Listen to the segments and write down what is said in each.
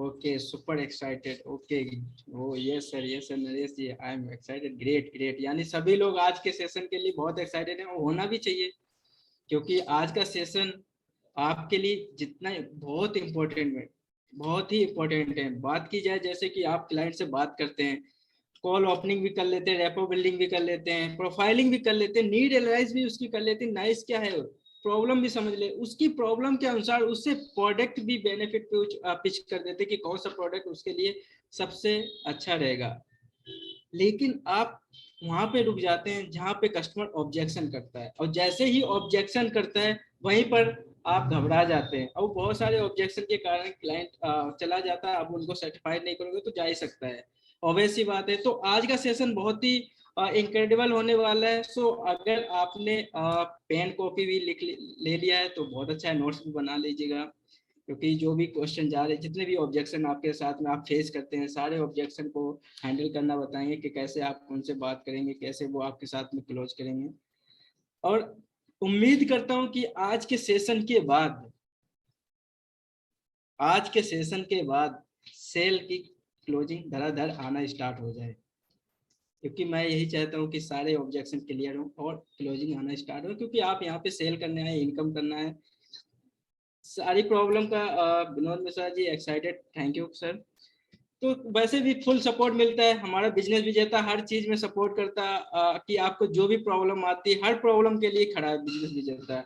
Okay, super excited. Okay, oh yes sir Naresh ji, I am excited. Great great, यानी सभी लोग आज के सेशन के लिए बहुत एक्साइटेड हैं, और होना भी चाहिए, क्योंकि आज का सेशन आपके लिए जितना बहुत इम्पोर्टेंट है, बहुत ही इम्पोर्टेंट है। बात की जाए, जैसे कि आप क्लाइंट से बात करते हैं, कॉल ओपनिंग भी कर लेते हैं, रेपो बिल्डिंग भी कर लेते हैं, प्रोफाइलिंग भी कर लेते हैं, नीड एनालाइज भी उसकी कर लेते हैं, नाइस क्या है, प्रॉब्लम भी समझ ले, उसकी प्रॉब्लम के अनुसार उससे प्रोडक्ट भी बेनिफिट पिच कर देते कि कौन सा प्रोडक्ट उसके लिए सबसे अच्छा रहेगा। लेकिन आप वहां पे रुक जाते हैं जहां पे कस्टमर ऑब्जेक्शन करता है, और जैसे ही ऑब्जेक्शन करता है वहीं पर आप घबरा जाते हैं, और बहुत सारे ऑब्जेक्शन के कारण क्लाइंट चला जाता है। अब उनको सर्टिफाइड नहीं करोगे तो जा ही सकता है, ऑब्वियस सी बात है। तो आज का सेशन बहुत ही इनक्रेडिबल होने वाला है। सो अगर आपने पेन कॉपी भी ले लिया है तो बहुत अच्छा है, नोट्स भी बना लीजिएगा, क्योंकि जो भी क्वेश्चन जा रहे हैं, जितने भी ऑब्जेक्शन आपके साथ में आप फेस करते हैं, सारे ऑब्जेक्शन को हैंडल करना बताएंगे कि कैसे आप उनसे बात करेंगे, कैसे वो आपके साथ में क्लोज करेंगे। और उम्मीद करता हूं कि आज के सेशन के बाद सेल की क्लोजिंग धड़ाधड़ आना स्टार्ट हो जाए, क्योंकि मैं यही चाहता हूं कि सारे ऑब्जेक्शन क्लियर हो और क्लोजिंग आना स्टार्ट हो, क्योंकि आप यहाँ पे सेल करने आए, इनकम करना है। सारी प्रॉब्लम का Vinod Mishra ji excited, thank you sir. तो वैसे भी फुल सपोर्ट मिलता है, हमारा बिजनेस विजेता हर चीज में सपोर्ट करता है, कि आपको जो भी प्रॉब्लम आती है हर प्रॉब्लम के लिए खड़ा है बिजनेस विजेता।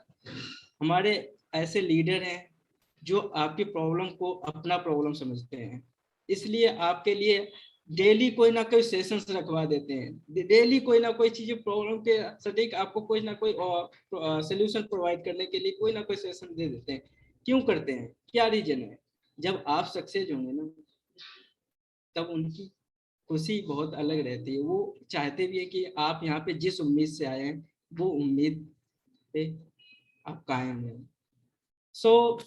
हमारे ऐसे लीडर हैं जो आपकी प्रॉब्लम को अपना प्रॉब्लम समझते हैं, इसलिए आपके लिए डेली कोई ना कोई सेशंस रखवा देते हैं, डेली कोई ना कोई चीज प्रॉब्लम के सटीक आपको कोई ना कोई सोल्यूशन प्रोवाइड करने के लिए कोई ना कोई सेशन दे देते हैं। क्यों करते हैं, क्या रीजन है? जब आप सक्सेस होंगे ना, तब उनकी खुशी बहुत अलग रहती है। वो चाहते भी है कि आप यहाँ पे जिस उम्मीद से आए हैं वो उम्मीद पे आप कायम रहें। सो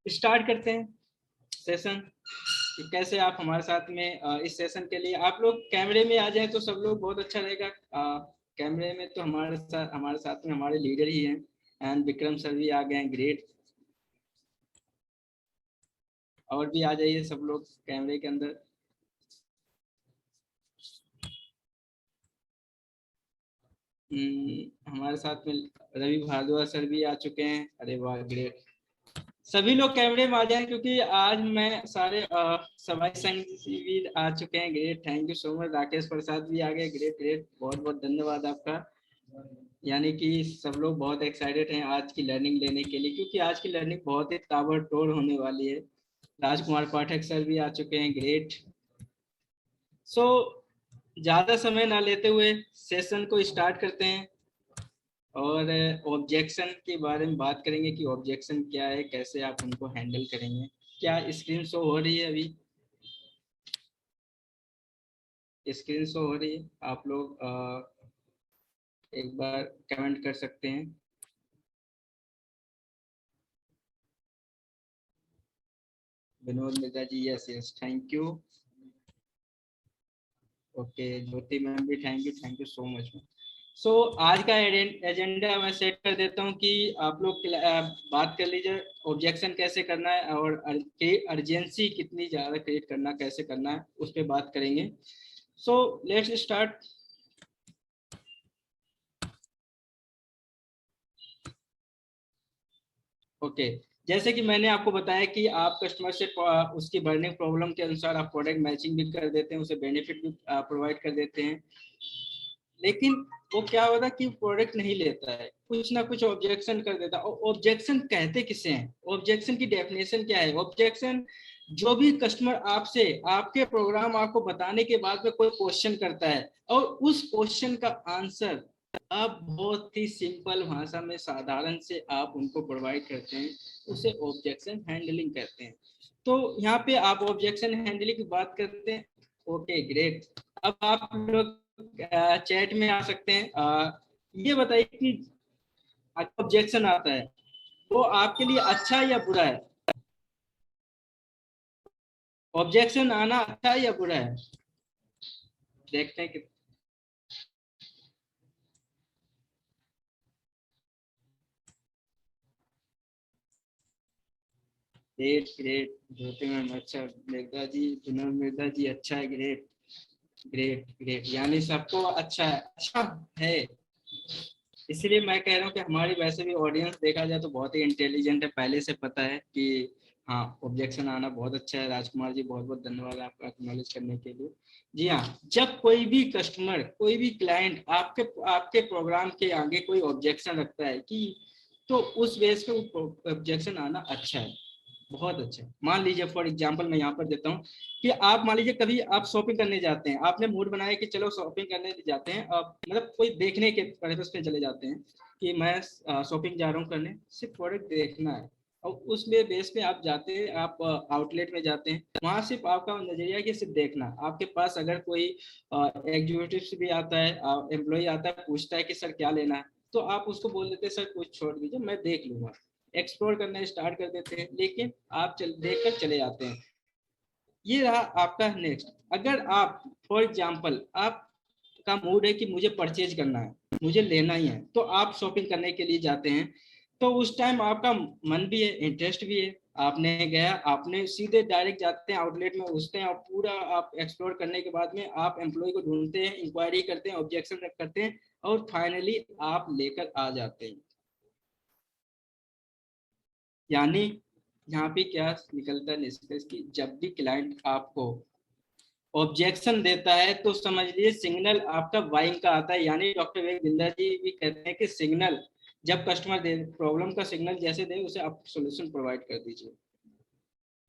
स्टार्ट करते हैं सेशन, कि कैसे आप हमारे साथ में इस सेशन के लिए आप लोग कैमरे में आ जाएं तो सब लोग बहुत अच्छा रहेगा। कैमरे में तो हमारे साथ में हमारे लीडर ही हैं, एंड विक्रम सर भी आ गए हैं, ग्रेट। और भी आ जाइए सब लोग कैमरे के अंदर। हमारे साथ में रवि भारद्वाज सर भी आ चुके हैं, अरे वाह ग्रेट। सभी लोग कैमरे में आ जाएं, क्योंकि आज मैं सारे सवाई संघ जी भी आ चुके हैं, great, thank you so much. Rakesh Prasad भी आ गए, ग्रेट ग्रेट, बहुत बहुत धन्यवाद आपका। यानी कि सब लोग बहुत एक्साइटेड हैं आज की लर्निंग लेने के लिए, क्योंकि आज की लर्निंग बहुत ही ताबड़तोड़ होने वाली है। राजकुमार पाठक सर भी आ चुके हैं, ग्रेट। सो ज्यादा समय ना लेते हुए सेशन को स्टार्ट करते हैं, और ऑब्जेक्शन के बारे में बात करेंगे कि ऑब्जेक्शन क्या है, कैसे आप उनको हैंडल करेंगे। क्या स्क्रीन शो हो रही है? अभी स्क्रीन शो हो रही है? आप लोग एक बार कमेंट कर सकते हैं। Vinod Mirza ji, yes yes, thank you. Okay, Jyoti ma'am भी thank you so much. So आज का एजेंडा मैं सेट कर देता हूँ कि आप लोग बात कर लीजिए ऑब्जेक्शन कैसे करना है, और अर्जेंसी कितनी ज़्यादा क्रिएट करना कैसे करना है, उस पर बात करेंगे। So let's start. ओके, जैसे कि मैंने आपको बताया कि आप कस्टमर से उसकी बर्निंग प्रॉब्लम के अनुसार आप प्रोडक्ट मैचिंग भी कर देते हैं, उसे बेनिफिट भी प्रोवाइड कर देते हैं। लेकिन वो क्या होता है कि प्रोडक्ट नहीं लेता है, कुछ ना कुछ ऑब्जेक्शन कर देता है। और ऑब्जेक्शन कहते किसे हैं, ऑब्जेक्शन की डेफिनेशन क्या है? ऑब्जेक्शन जो भी कस्टमर आपसे आपके प्रोग्राम आपको बताने के बाद में कोई क्वेश्चन करता है, और उस क्वेश्चन का आंसर आप बहुत ही सिंपल भाषा में साधारण से आप उनको प्रोवाइड करते हैं, उसे ऑब्जेक्शन हैंडलिंग कहते हैं। तो यहाँ पे आप ऑब्जेक्शन हैंडलिंग की बात करते हैं। ओके ग्रेट, अब आप लोग चैट में आ सकते हैं। ये बताइए कि ऑब्जेक्शन आता है वो आपके लिए अच्छा है या बुरा है? ऑब्जेक्शन आना अच्छा है या बुरा है? देखते हैं कि ग्रेट ग्रेट, ज्योति मैम अच्छा, मेघा जी, जुनून मेघा जी अच्छा है, ग्रेट ग्रेट ग्रेट, यानी सबको अच्छा है, अच्छा है। इसलिए मैं कह रहा हूँ कि हमारी वैसे भी ऑडियंस देखा जाए तो बहुत ही इंटेलिजेंट है, पहले से पता है कि हाँ ऑब्जेक्शन आना बहुत अच्छा है। राजकुमार जी बहुत बहुत धन्यवाद आपका एक्नॉलेज करने के लिए। जी हाँ, जब कोई भी कस्टमर, कोई भी क्लाइंट आपके आपके प्रोग्राम के आगे कोई ऑब्जेक्शन रखता है कि, तो उस बेस पे ऑब्जेक्शन आना अच्छा है, बहुत अच्छा। मान लीजिए फॉर एग्जांपल मैं यहाँ पर देता हूँ कि आप मान लीजिए कभी आप शॉपिंग करने जाते हैं, आपने मूड बनाया कि चलो शॉपिंग करने जाते हैं, आप मतलब कोई देखने के पर्पस पे चले जाते हैं कि मैं शॉपिंग जा रहा हूँ करने, सिर्फ प्रोडक्ट देखना है, और उसमें बेस पे आप जाते हैं, आप आउटलेट में जाते हैं, वहां सिर्फ आपका नजरिया है कि सिर्फ देखना। आपके पास अगर कोई एग्जीक्यूटिव भी आता है, एम्प्लॉय आता है, पूछता है कि सर क्या लेना है, तो आप उसको बोल देते हैं सर कुछ छोड़ दीजिए मैं देख लूंगा, एक्सप्लोर करना स्टार्ट कर देते हैं, लेकिन आप देख कर चले जाते हैं। ये रहा आपका नेक्स्ट। अगर आप फॉर एग्जाम्पल आपका मूड है कि मुझे परचेज करना है, मुझे लेना ही है, तो आप शॉपिंग करने के लिए जाते हैं, तो उस टाइम आपका मन भी है, इंटरेस्ट भी है, आपने गया, आपने सीधे डायरेक्ट जाते हैं आउटलेट में, घुसते हैं और पूरा आप एक्सप्लोर करने के बाद में आप एम्प्लॉय को ढूंढते हैं, इंक्वायरी करते हैं, ऑब्जेक्शन करते हैं, और फाइनली आप लेकर आ जाते हैं। यानी यहाँ पे क्या निकलता है निष्कर्ष की, जब भी क्लाइंट आपको ऑब्जेक्शन देता है तो समझ लीजिए सिग्नल आपका बाइंग का आता है। यानी डॉक्टर विवेक बिंदा जी भी कहते हैं कि सिग्नल जब कस्टमर दे, प्रॉब्लम का सिग्नल जैसे दे उसे आप सोल्यूशन प्रोवाइड कर दीजिए,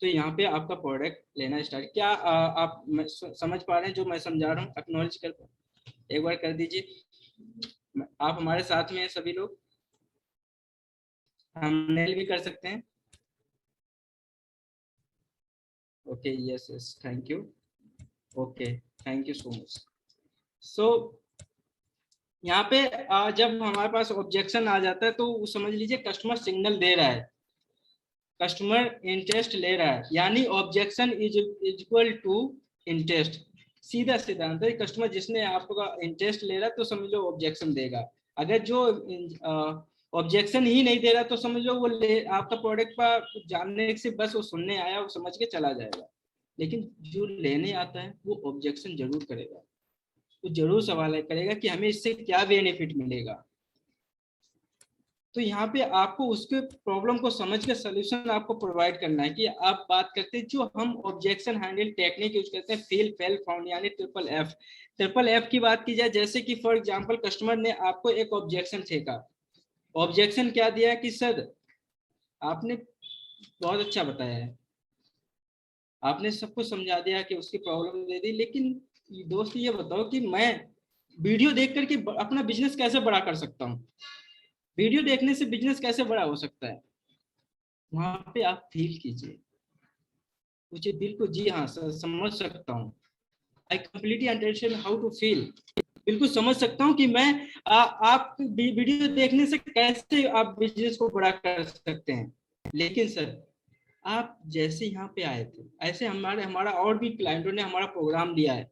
तो यहाँ पे आपका प्रोडक्ट लेना स्टार्ट। क्या आप समझ पा रहे हैं जो मैं समझा रहा हूँ? एक्नॉलेज कर एक बार कर दीजिए। आप हमारे साथ में हैं सभी लोग, हम नेल भी कर सकते हैं। Okay yes yes thank you. Okay thank you so much. So यहाँ पे जब हमारे पास ऑब्जेक्शन आ जाता है तो समझ लीजिए कस्टमर सिग्नल दे रहा है, कस्टमर इंटरेस्ट ले रहा है, यानी objection is equal to interest. सीधा सीधा आंसर, कस्टमर जिसने आपका इंटरेस्ट ले रहा है तो समझ लो ऑब्जेक्शन देगा। अगर जो ऑब्जेक्शन ही नहीं दे रहा तो समझ लो वो आपका प्रोडक्ट पर जानने से बस वो सुनने आया, वो समझ के चला जाएगा। लेकिन जो लेने आता है वो ऑब्जेक्शन जरूर करेगा, वो जरूर सवाल करेगा कि हमें इससे क्या बेनिफिट मिलेगा। तो यहाँ पे आपको उसके प्रॉब्लम को समझ के सोल्यूशन आपको प्रोवाइड करना है। कि आप बात करते हैं जो हम ऑब्जेक्शन हैंडल टेक्निक यूज करते हैं, फील फेल फाउंड यानी ट्रिपल एफ। ट्रिपल एफ की बात की जाए, जैसे कि फॉर एग्जांपल कस्टमर ने आपको एक ऑब्जेक्शन फेंका, ऑब्जेक्शन क्या दिया कि सर आपने बहुत अच्छा बताया है, आपने सबको समझा दिया कि उसकी प्रॉब्लम दे दी, लेकिन दोस्त ये बताओ कि मैं वीडियो देख करके अपना बिजनेस कैसे बड़ा कर सकता हूँ, वीडियो देखने से बिजनेस कैसे बड़ा हो सकता है। वहां पे आप फील कीजिए, मुझे बिल्कुल जी हाँ सर समझ सकता हूँ, I completely understand how to feel. बिल्कुल समझ सकता हूँ कि मैं आप वीडियो देखने से कैसे आप बिजनेस को बड़ा कर सकते हैं। लेकिन सर आप जैसे यहाँ पे आए थे, ऐसे हमारा और भी क्लाइंटों ने हमारा प्रोग्राम लिया है,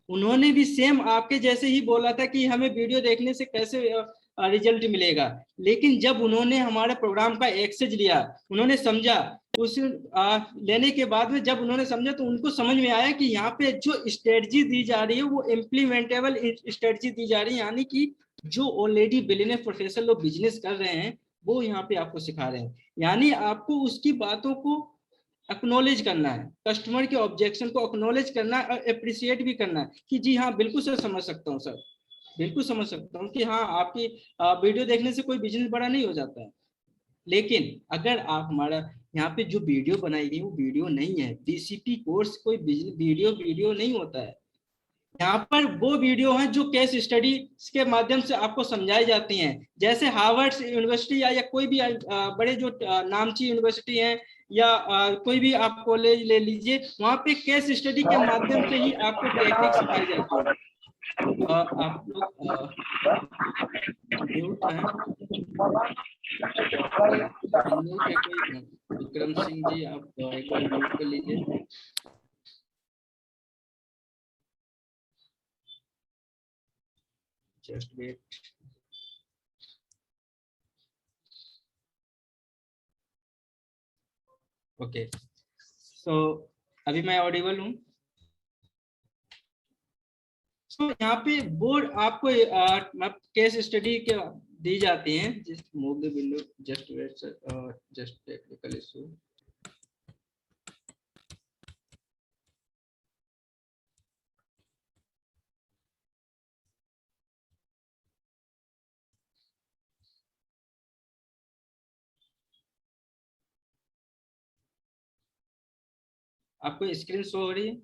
उन्होंने भी सेम आपके जैसे ही बोला था कि हमें वीडियो देखने से कैसे रिजल्ट मिलेगा। लेकिन जब उन्होंने हमारे प्रोग्राम का एक्सेस लिया, उन्होंने समझा, उस लेने के बाद में जब उन्होंने समझा तो उनको समझ में आया कि यहाँ पे जो स्ट्रेटजी दी जा रही है वो इम्प्लीमेंटेबल स्ट्रेटजी दी जा रही है, यानी कि जो ऑलरेडी बिलियनर प्रोफेशनल लोग बिजनेस कर रहे हैं वो यहाँ पे आपको सिखा रहे हैं। यानी आपको उसकी बातों को एक्नॉलेज करना है, कस्टमर के ऑब्जेक्शन को एक्नॉलेज करना है और अप्रिशिएट भी करना है कि जी हाँ बिल्कुल सर समझ सकता हूँ सर, बिल्कुल समझ सकता हूँ कि हाँ आपकी वीडियो देखने से कोई बिजनेस बड़ा नहीं हो जाता है। लेकिन अगर आप हमारा यहाँ पे जो वीडियो बनाई गई वो वीडियो नहीं है, बीसीपी कोर्स कोई वीडियो वीडियो नहीं होता है। यहाँ पर वो वीडियो हैं जो केस स्टडी के माध्यम से आपको समझाई जाती हैं, जैसे हार्वर्ड यूनिवर्सिटी या कोई भी बड़े जो नामची यूनिवर्सिटी हैं या कोई भी आप कॉलेज ले लीजिए, वहाँ पे केस स्टडी के माध्यम से ही आपको टेक्निक सिखाई जाती है। आप लोग म्यूट हैं, अनम्यूट है कोई? विक्रम सिंह जी आप एक बार म्यूट कर लीजिए। Just wait. ओके, सो अभी मैं ऑडिबल हूँ। तो यहाँ पे बोर्ड आपको केस स्टडी के दी जाती हैं। Just move the window, just wait sir, just technical issue. आपको स्क्रीन शो हो रही है?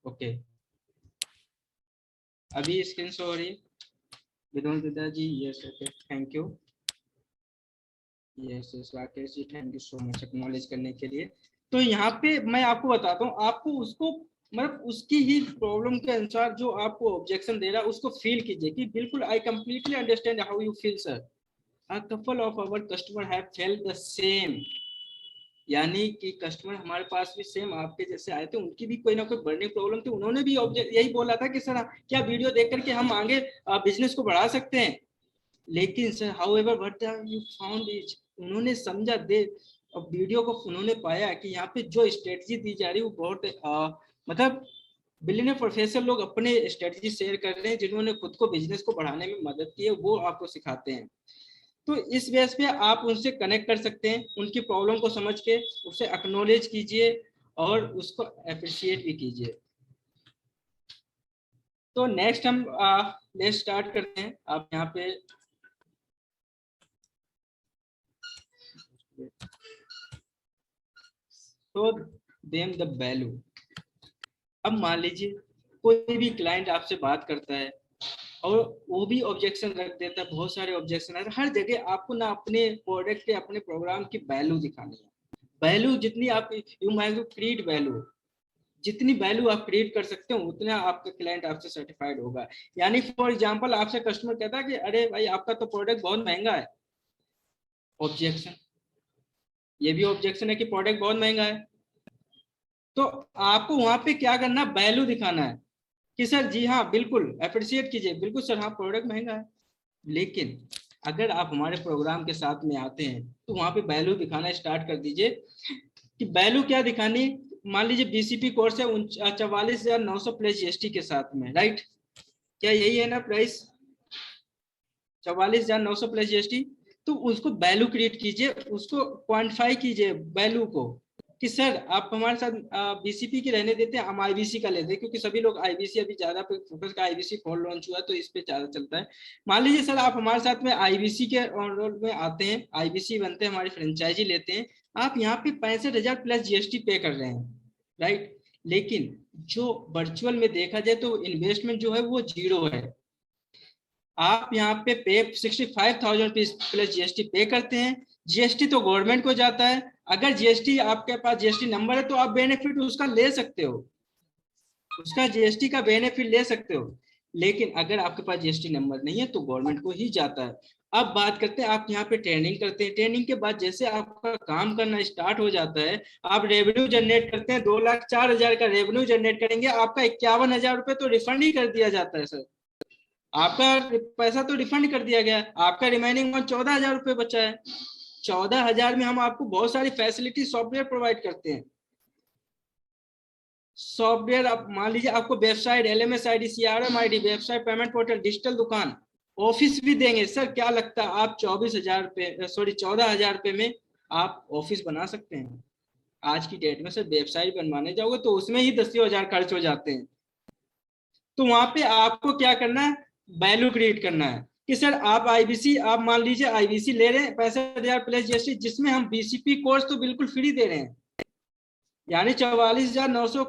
ओके, अभी स्क्रीन शो हो रही है? विनोद पिताजी, yes, okay, thank you. Yes yes Rakesh ji, thank you so much acknowledge करने के लिए। तो यहाँ पे मैं आपको बताता हूँ, आपको उसको मतलब उसकी ही प्रॉब्लम के अनुसार जो आपको ऑब्जेक्शन दे रहा है उसको फील कीजिए कि बिल्कुल I completely understand how you feel sir, a couple of our customer have felt the same. यानी कि कस्टमर हमारे पास भी सेम आपके जैसे आए थे, उनकी भी कोई ना कोई बर्निंग प्रॉब्लम थी, उन्होंने भी ऑब्जेक्ट यही बोला था कि सर क्या वीडियो देख करके हम आगे बिजनेस को बढ़ा सकते हैं। लेकिन sir however what you found is, उन्होंने समझा दे और वीडियो को उन्होंने पाया कि यहाँ पे जो स्ट्रेटजी दी जा रही है वो बहुत मतलब बिलियनर प्रोफेसर लोग अपने स्ट्रेटजी शेयर कर रहे हैं जिन्होंने खुद को बिजनेस को बढ़ाने में मदद की है, वो आपको सिखाते हैं। तो इस बेस पे आप उनसे कनेक्ट कर सकते हैं, उनकी प्रॉब्लम को समझ के उसे एक्नॉलेज कीजिए और उसको अप्रिशिएट भी कीजिए। तो नेक्स्ट हम लेट्स स्टार्ट करते हैं। आप यहाँ पे तो देम द वैल्यू। अब मान लीजिए कोई भी क्लाइंट आपसे बात करता है और वो भी ऑब्जेक्शन रख देता है, बहुत सारे ऑब्जेक्शन है, हर जगह आपको ना अपने प्रोडक्ट के अपने प्रोग्राम की वैल्यू दिखानी है। वैल्यू जितनी आप you have to create value, जितनी वैल्यू आप क्रिएट कर सकते हो उतना आपका क्लाइंट आपसे सर्टिफाइड होगा। यानी फॉर एग्जांपल आपसे कस्टमर कहता है कि अरे भाई आपका तो प्रोडक्ट बहुत महंगा है, ऑब्जेक्शन, ये भी ऑब्जेक्शन है कि प्रोडक्ट बहुत महंगा है। तो आपको वहां पे क्या करना, वैल्यू दिखाना है कि सर जी हाँ बिल्कुल अप्रिशिएट कीजिए, बिल्कुल सर हाँ प्रोडक्ट महंगा है। लेकिन अगर आप हमारे प्रोग्राम के साथ में आते हैं तो वहां पे वैल्यू दिखाना स्टार्ट कर दीजिए। कि वैल्यू क्या दिखानी, मान लीजिए बीसीपी कोर्स है 44,900 प्लस जीएसटी के साथ में, राइट? क्या यही है ना प्राइस, 44,900 प्लस जीएसटी? तो उसको वैल्यू क्रिएट कीजिए, उसको क्वांटिफाई कीजिए वैल्यू को कि सर आप हमारे साथ बीसीपी की रहने देते हैं, हम आईबीसी का लेते हैं क्योंकि सभी लोग आईबीसी अभी ज्यादा पे फोकस का, आईबीसी फॉल लॉन्च हुआ तो इस पे ज्यादा चलता है। मान लीजिए सर आप हमारे साथ में आईबीसी के रोल में आते हैं, आईबीसी बनते हैं, हमारी फ्रेंचाइजी लेते हैं, आप यहाँ पे 65,000 प्लस जीएसटी पे कर रहे हैं, राइट? लेकिन जो वर्चुअल में देखा जाए तो इन्वेस्टमेंट जो है वो जीरो है। आप यहाँ पे 65,000 प्लस जीएसटी पे करते हैं, जीएसटी तो गवर्नमेंट को जाता है। अगर जीएसटी आपके पास जीएसटी नंबर है तो आप बेनिफिट उसका ले सकते हो, उसका जीएसटी का बेनिफिट ले सकते हो। लेकिन अगर आपके पास जीएसटी नंबर नहीं है तो गवर्नमेंट को ही जाता है। अब बात करते हैं, आप यहाँ पे ट्रेनिंग करते हैं, ट्रेनिंग के बाद जैसे आपका काम करना स्टार्ट हो जाता है, आप रेवेन्यू जनरेट करते हैं, 2,04,000 का रेवेन्यू जनरेट करेंगे, आपका 51,000 रुपये तो रिफंड ही कर दिया जाता है सर। आपका पैसा तो रिफंड कर दिया गया, आपका रिमेनिंग 14,000 रुपये बचा है। 14,000 में हम आपको बहुत सारी फैसिलिटी सॉफ्टवेयर प्रोवाइड करते हैं। सॉफ्टवेयर आप मान लीजिए आपको website, LMS ID, CRM ID, website, payment portal, digital दुकान, ऑफिस भी देंगे सर। क्या लगता है आप 24,000 रुपये, सॉरी 14,000 रुपये में आप ऑफिस बना सकते हैं? आज की डेट में सर वेबसाइट बनवाने जाओगे तो उसमें ही 10,000 खर्च हो जाते हैं। तो वहां पे आपको क्या करना है, वैल्यू क्रिएट करना है कि सर आप आईबीसी, आप मान लीजिए आईबीसी ले रहे हैं 65,000 प्लस जीएसटी, जिसमें हम बीसीपी कोर्स तो बिल्कुल फ्री दे रहे हैं। यानी 44,900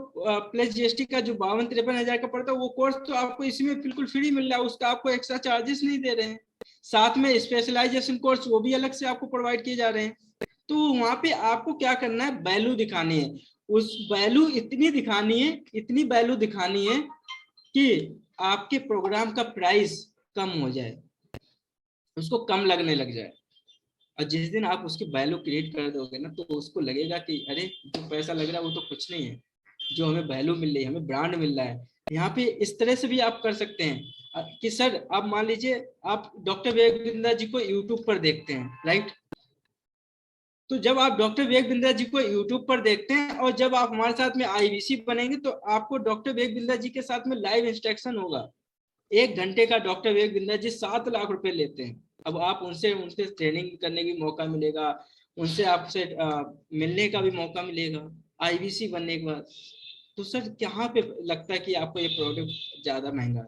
प्लस जीएसटी का जो 52-53 हजार का पड़ता है वो कोर्स तो आपको इसमें बिल्कुल फ्री मिल रहा है, उसका आपको एक्स्ट्रा चार्जेस नहीं दे रहे हैं। साथ में स्पेशलाइजेशन कोर्स वो भी अलग से आपको प्रोवाइड किए जा रहे हैं। तो वहां पे आपको क्या करना है, वैल्यू दिखानी है। उस वैल्यू इतनी दिखानी है, इतनी वैल्यू दिखानी है कि आपके प्रोग्राम का प्राइस कम हो जाए। उसको कम लगने लग जाए। और जिस दिन आप उसकी वैल्यू क्रिएट कर दोगे ना, तो उसको लगेगा कि अरे जो पैसा लग रहा है वो तो कुछ नहीं है, जो हमें वैल्यू मिल रही है, हमें ब्रांड मिल रहा है। यहाँ पे इस तरह से भी आप कर सकते हैं कि सर आप मान लीजिए आप डॉक्टर विवेक बिंद्रा जी को यूट्यूब पर देखते हैं, राइट। तो जब आप डॉक्टर विवेक बिंद्रा जी को यूट्यूब पर देखते हैं और जब आप हमारे साथ में आईबीसी बनेंगे, तो आपको डॉक्टर विवेक बिंद्रा जी के साथ में लाइव इंस्ट्रक्शन होगा। 1 घंटे का डॉक्टर विवेक बिंद्रा जी 7 लाख रुपए लेते हैं। अब आप उनसे उनसे ट्रेनिंग करने की मौका मिलेगा, उनसे आपसे मिलने का भी मौका मिलेगा आईबीसी बनने के बाद। तो सर कहाँ पे लगता है कि आपको ये प्रोडक्ट ज्यादा महंगा है?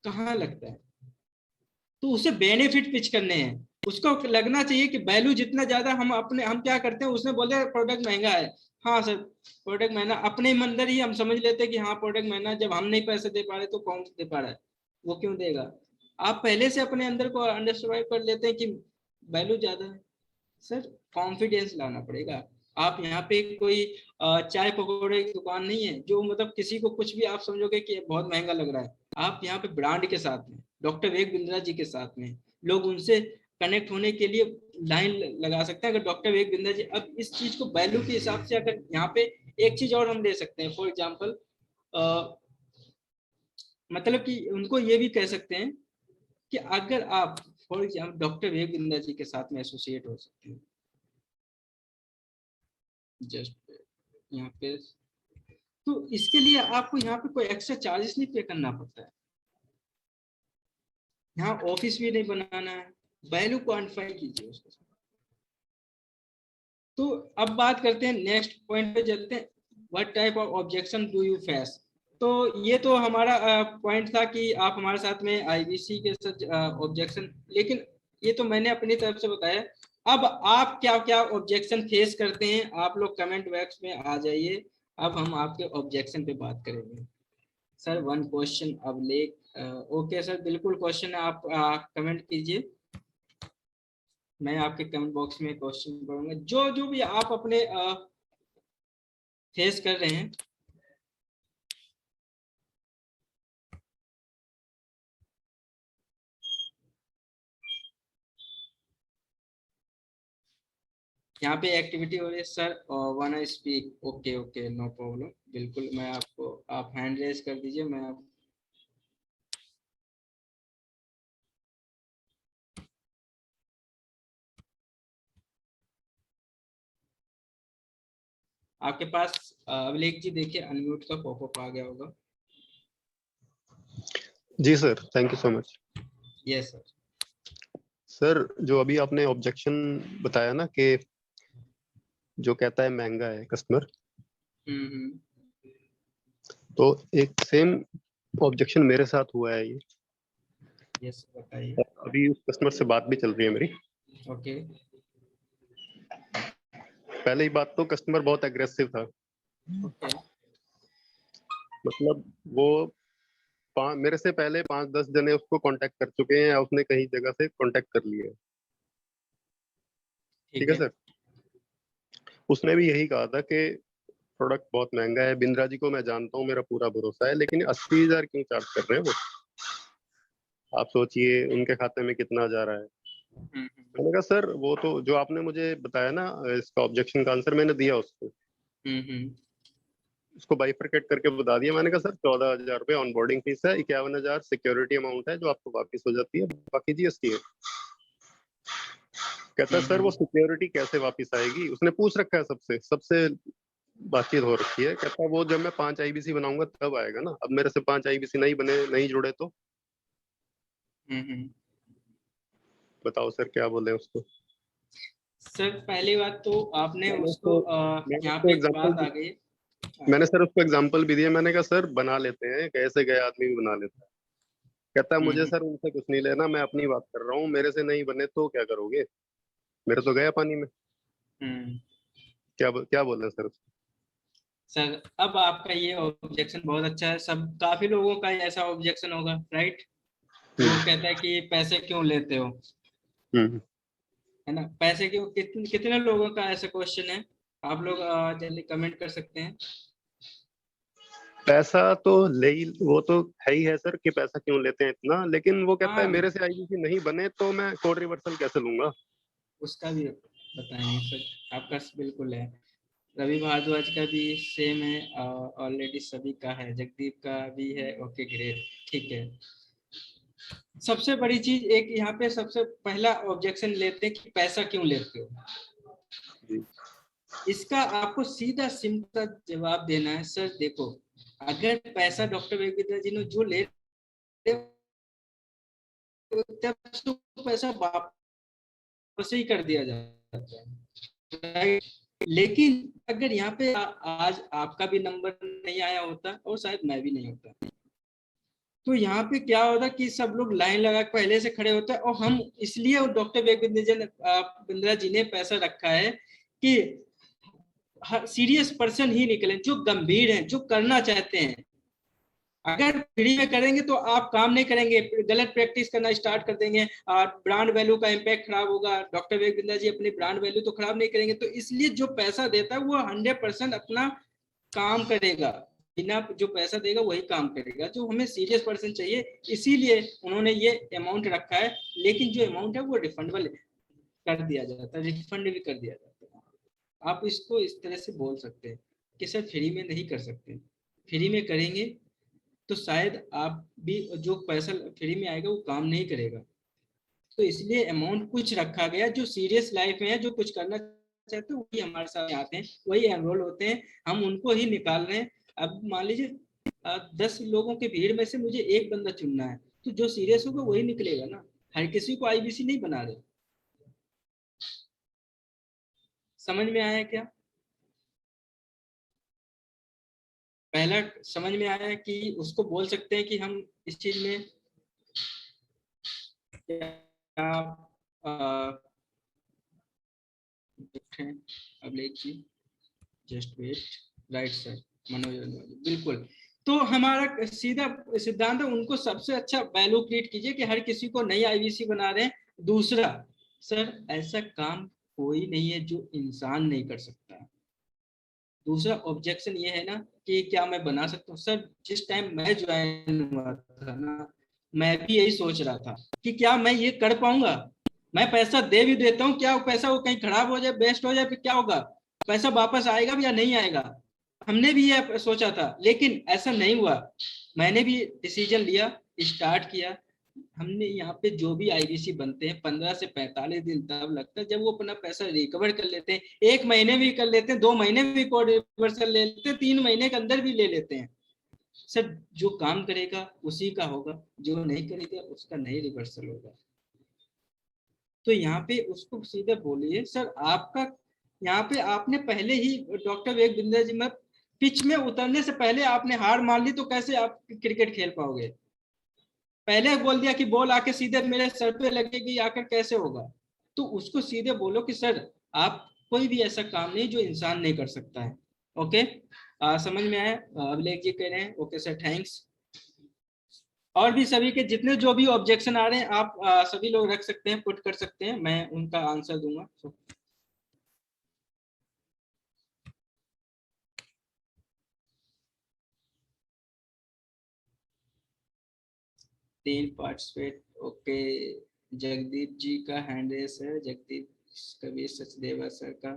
कहाँ लगता है? तो उसे बेनिफिट पिच करने हैं। उसको लगना चाहिए कि वैल्यू जितना ज्यादा हम क्या करते हैं, उसने बोले प्रोडक्ट महंगा है, हाँ सर प्रोडक्ट महंगा, अपने अंदर ही हम समझ लेते हैं कि हाँ प्रोडक्ट महंगा है। जब हम नहीं पैसे दे पा रहे तो कौन दे पा रहा है? वो क्यों देगा? आप पहले से अपने अंदर को अंडरस्टैंड कर लेते हैं कि वैल्यू ज्यादा है। सर कॉन्फिडेंस लाना पड़ेगा। आप यहाँ पे कोई चाय पकौड़े की दुकान नहीं है जो मतलब किसी को कुछ भी आप समझोगे कि बहुत महंगा लग रहा है। आप यहाँ पे ब्रांड के साथ में, डॉक्टर विवेक बिंद्रा जी के साथ में, लोग उनसे कनेक्ट होने के लिए लाइन लगा सकते हैं। अगर डॉक्टर विवेक बिंद्रा जी, अब इस चीज को वैल्यू के हिसाब से अगर यहाँ पे एक चीज और हम ले सकते हैं, फॉर एग्जाम्पल मतलब कि उनको ये भी कह सकते हैं कि अगर आप for example doctor Vivek Bindra ji के साथ में एसोसिएट हो सकते हैं, जस्ट यहाँ पे, तो इसके लिए आपको यहाँ पे कोई एक्स्ट्रा चार्जेस नहीं पे करना पड़ता है। यहाँ ऑफिस भी नहीं बनाना है, वैल्यू क्वांटिफाई कीजिए उसके साथ। तो अब बात करते हैं, नेक्स्ट पॉइंट पे चलते हैं, what type of objection do you face. तो ये तो हमारा पॉइंट था कि आप हमारे साथ में आईबीसी के साथ ऑब्जेक्शन, लेकिन ये तो मैंने अपनी तरफ से बताया। अब आप क्या क्या ऑब्जेक्शन फेस करते हैं, आप लोग कमेंट बॉक्स में आ जाइए। अब हम आपके ऑब्जेक्शन पे बात करेंगे। सर वन क्वेश्चन अब ले, ओके सर बिल्कुल क्वेश्चन है, आप कमेंट कीजिए। मैं आपके कमेंट बॉक्स में क्वेश्चन पढ़ूंगा, जो जो भी आप अपने फेस कर रहे हैं। यहाँ पे एक्टिविटी हो रही है sir, one speak, okay okay no problem, बिल्कुल मैं आपको, आप हैंड रेज कर दीजिए, मैं आपके पास अभिलेख जी देखिए अनम्यूट का पॉपअप आ गया होगा। जी sir, thank you so much. Yes sir. Sir जो अभी आपने ऑब्जेक्शन बताया ना कि जो कहता है महंगा है कस्टमर, तो एक सेम ऑब्जेक्शन मेरे साथ हुआ है ये। यस बताइए। अभी उस कस्टमर से बात भी चल रही है मेरी। ओके। पहले ही बात तो कस्टमर बहुत एग्रेसिव था। ओके। मतलब वो मेरे से पहले 5-10 जने उसको कांटेक्ट कर चुके हैं या उसने कहीं जगह से कांटेक्ट कर लिया है। ठीक ठीक है है। सर। उसने भी यही कहा था कि प्रोडक्ट बहुत महंगा है, बिंद्रा जी को मैं जानता हूँ, मेरा पूरा भरोसा है, लेकिन 80,000 क्यों चार्ज कर रहे हैं वो? आप सोचिए उनके खाते में कितना जा रहा है। मैंने कहा सर वो तो जो आपने मुझे बताया ना, इसका ऑब्जेक्शन का आंसर मैंने दिया उसको, उसको बाइफरकेट करके बता दिया। मैंने कहा सर 14,000 रुपये ऑनबोर्डिंग फीस है, 51,000 सिक्योरिटी अमाउंट है जो आपको वापस हो जाती है, बाकी जीएसटी है। कहता है सर वो सिक्योरिटी कैसे वापस आएगी? उसने पूछ रखा है सबसे, सबसे बातचीत हो रखी है। कहता है वो जब मैं 5 आईबीसी बनाऊंगा तब आएगा ना, अब मेरे से 5 आईबीसी नहीं बने, नहीं जुड़े तो बताओ सर क्या बोले उसको। सर पहली बात तो आपने मैंने उसको उसको मैंने यहाँ उसको पे एक एग्जांपल बात आ गई। मैंने सर उसको एग्जांपल भी दिया। मैंने कहा सर बना लेते हैं, कैसे गए आदमी भी बना लेता है। कहता है मुझे सर उनसे कुछ नहीं लेना, मैं अपनी बात कर रहा हूँ, मेरे से नहीं बने तो क्या करोगे, मेरे तो गया पानी में। क्या क्या बोले सर उसको? सर अब आपका ये ऑब्जेक्शन बहुत अच्छा है, सब काफी लोगों का ऐसा ऑब्जेक्शन होगा, राइट। वो कहता है कि पैसे क्यों लेते हो, हम्म। है ना, पैसे क्यों, कितने लोगों का ऐसा क्वेश्चन है? आप लोग जल्दी कमेंट कर सकते हैं। पैसा तो ले ही, वो तो है ही है सर कि पैसा क्यों लेते हैं इतना, लेकिन वो कहता है हाँ, मेरे से आईबीसी नहीं बने तो मैं कोड रिवर्सल कैसे लूंगा। उसका भी बताएंगे सर, आपका बिल्कुल है। रवि भारद्वाज का भी सेम है, ऑलरेडी सभी का है, जगदीप का भी है। ओके ग्रेट, ठीक है। सबसे बड़ी चीज एक यहाँ पे सबसे पहला ऑब्जेक्शन लेते हैं कि पैसा क्यों लेते हो। जी इसका आपको सीधा सिंपल जवाब देना है। सर देखो, अगर पैसा डॉक्टर वेगविद्या जी ने जो ले तब तो पैसा वापस ही कर दिया जाता है, लेकिन अगर यहाँ पे आज आपका भी नंबर नहीं आया होता और शायद मैं भी नहीं होता, तो यहाँ पे क्या होता कि सब लोग लाइन लगा के पहले से खड़े होते हैं। और हम इसलिए डॉक्टर बिंद्रा जी ने पैसा रखा है कि सीरियस पर्सन ही निकले, जो गंभीर हैं, जो करना चाहते हैं। अगर फ्री में करेंगे तो आप काम नहीं करेंगे, गलत प्रैक्टिस करना स्टार्ट कर देंगे और ब्रांड वैल्यू का इम्पैक्ट खराब होगा। डॉक्टर विवेक बिंद्रा जी अपनी ब्रांड वैल्यू तो खराब नहीं करेंगे। तो इसलिए जो पैसा देता है वो 100% अपना काम करेगा, बिना जो पैसा देगा वही काम करेगा, जो हमें सीरियस पर्सन चाहिए। इसीलिए उन्होंने ये अमाउंट रखा है, लेकिन जो अमाउंट है वो रिफंडेबल कर दिया जाता है, रिफंड भी कर दिया जाता है। आप इसको इस तरह से बोल सकते हैं कि सर फ्री में नहीं कर सकते, फ्री में करेंगे तो शायद आप भी जो पैसा फ्री में आएगा वो काम नहीं करेगा। तो इसलिए अमाउंट कुछ रखा गया, जो सीरियस लाइफ में है, जो कुछ करना चाहते हैं वही हमारे साथ आते हैं, वही एनरोल होते हैं, हम उनको ही निकाल रहे हैं। अब मान लीजिए 10 लोगों के भीड़ में से मुझे एक बंदा चुनना है, तो जो सीरियस होगा वही निकलेगा ना, हर किसी को आईबीसी नहीं बना रहे। समझ में आया क्या? पहला समझ में आया कि उसको बोल सकते हैं कि हम इस चीज में क्या अब लेखिए, just wait, right sir, Manoj बिल्कुल। तो हमारा सीधा सिद्धांत है, उनको सबसे अच्छा वैल्यू क्रिएट कीजिए कि हर किसी को नई आईवीसी बना रहे हैं। दूसरा सर, ऐसा काम कोई नहीं है जो इंसान नहीं कर सकता। दूसरा ऑब्जेक्शन ये है ना कि क्या मैं बना सकता हूँ। सर जिस टाइम मैं ज्वाइन हुआ था ना, मैं भी यही सोच रहा था कि क्या मैं ये कर पाऊंगा। मैं पैसा दे भी देता हूँ, क्या पैसा वो कहीं खराब हो जाए, बेस्ट हो जाए, फिर क्या होगा, पैसा वापस आएगा भी या नहीं आएगा। हमने भी ये सोचा था, लेकिन ऐसा नहीं हुआ। मैंने भी डिसीजन लिया, स्टार्ट किया। हमने यहाँ पे जो भी आईबीसी बनते हैं 15 से 45 दिन तब लगता है, जब वो अपना पैसा रिकवर कर लेते हैं। 1 महीने भी कर लेते हैं, 2 महीने भी कोड रिवर्सल ले लेते हैं, 3 महीने के अंदर भी ले लेते हैं। सर जो काम करेगा उसी का होगा, जो नहीं करेगा उसका नहीं रिवर्सल होगा। तो यहाँ पे उसको सीधे बोलिए सर, आपका यहाँ पे आपने पहले ही डॉक्टर विवेक बिंद्रा जी में पिच में उतरने से पहले आपने हार मान ली, तो कैसे आप क्रिकेट खेल पाओगे। पहले बोल दिया कि बॉल आके सीधे मेरे सर पे लगेगी, आकर कैसे होगा। तो उसको सीधे बोलो कि सर आप कोई भी ऐसा काम नहीं जो इंसान नहीं कर सकता है। ओके, समझ में आया? अभिलेख जी कह रहे हैं ओके सर, थैंक्स। और भी सभी के जितने जो भी ऑब्जेक्शन आ रहे हैं आप सभी लोग रख सकते हैं, पुट कर सकते हैं, मैं उनका आंसर दूंगा। 3 पार्टिसिपेट, ओके। जगदीप जी का हैंड रेस है, जगदीप कबीर सचदेवा सर का।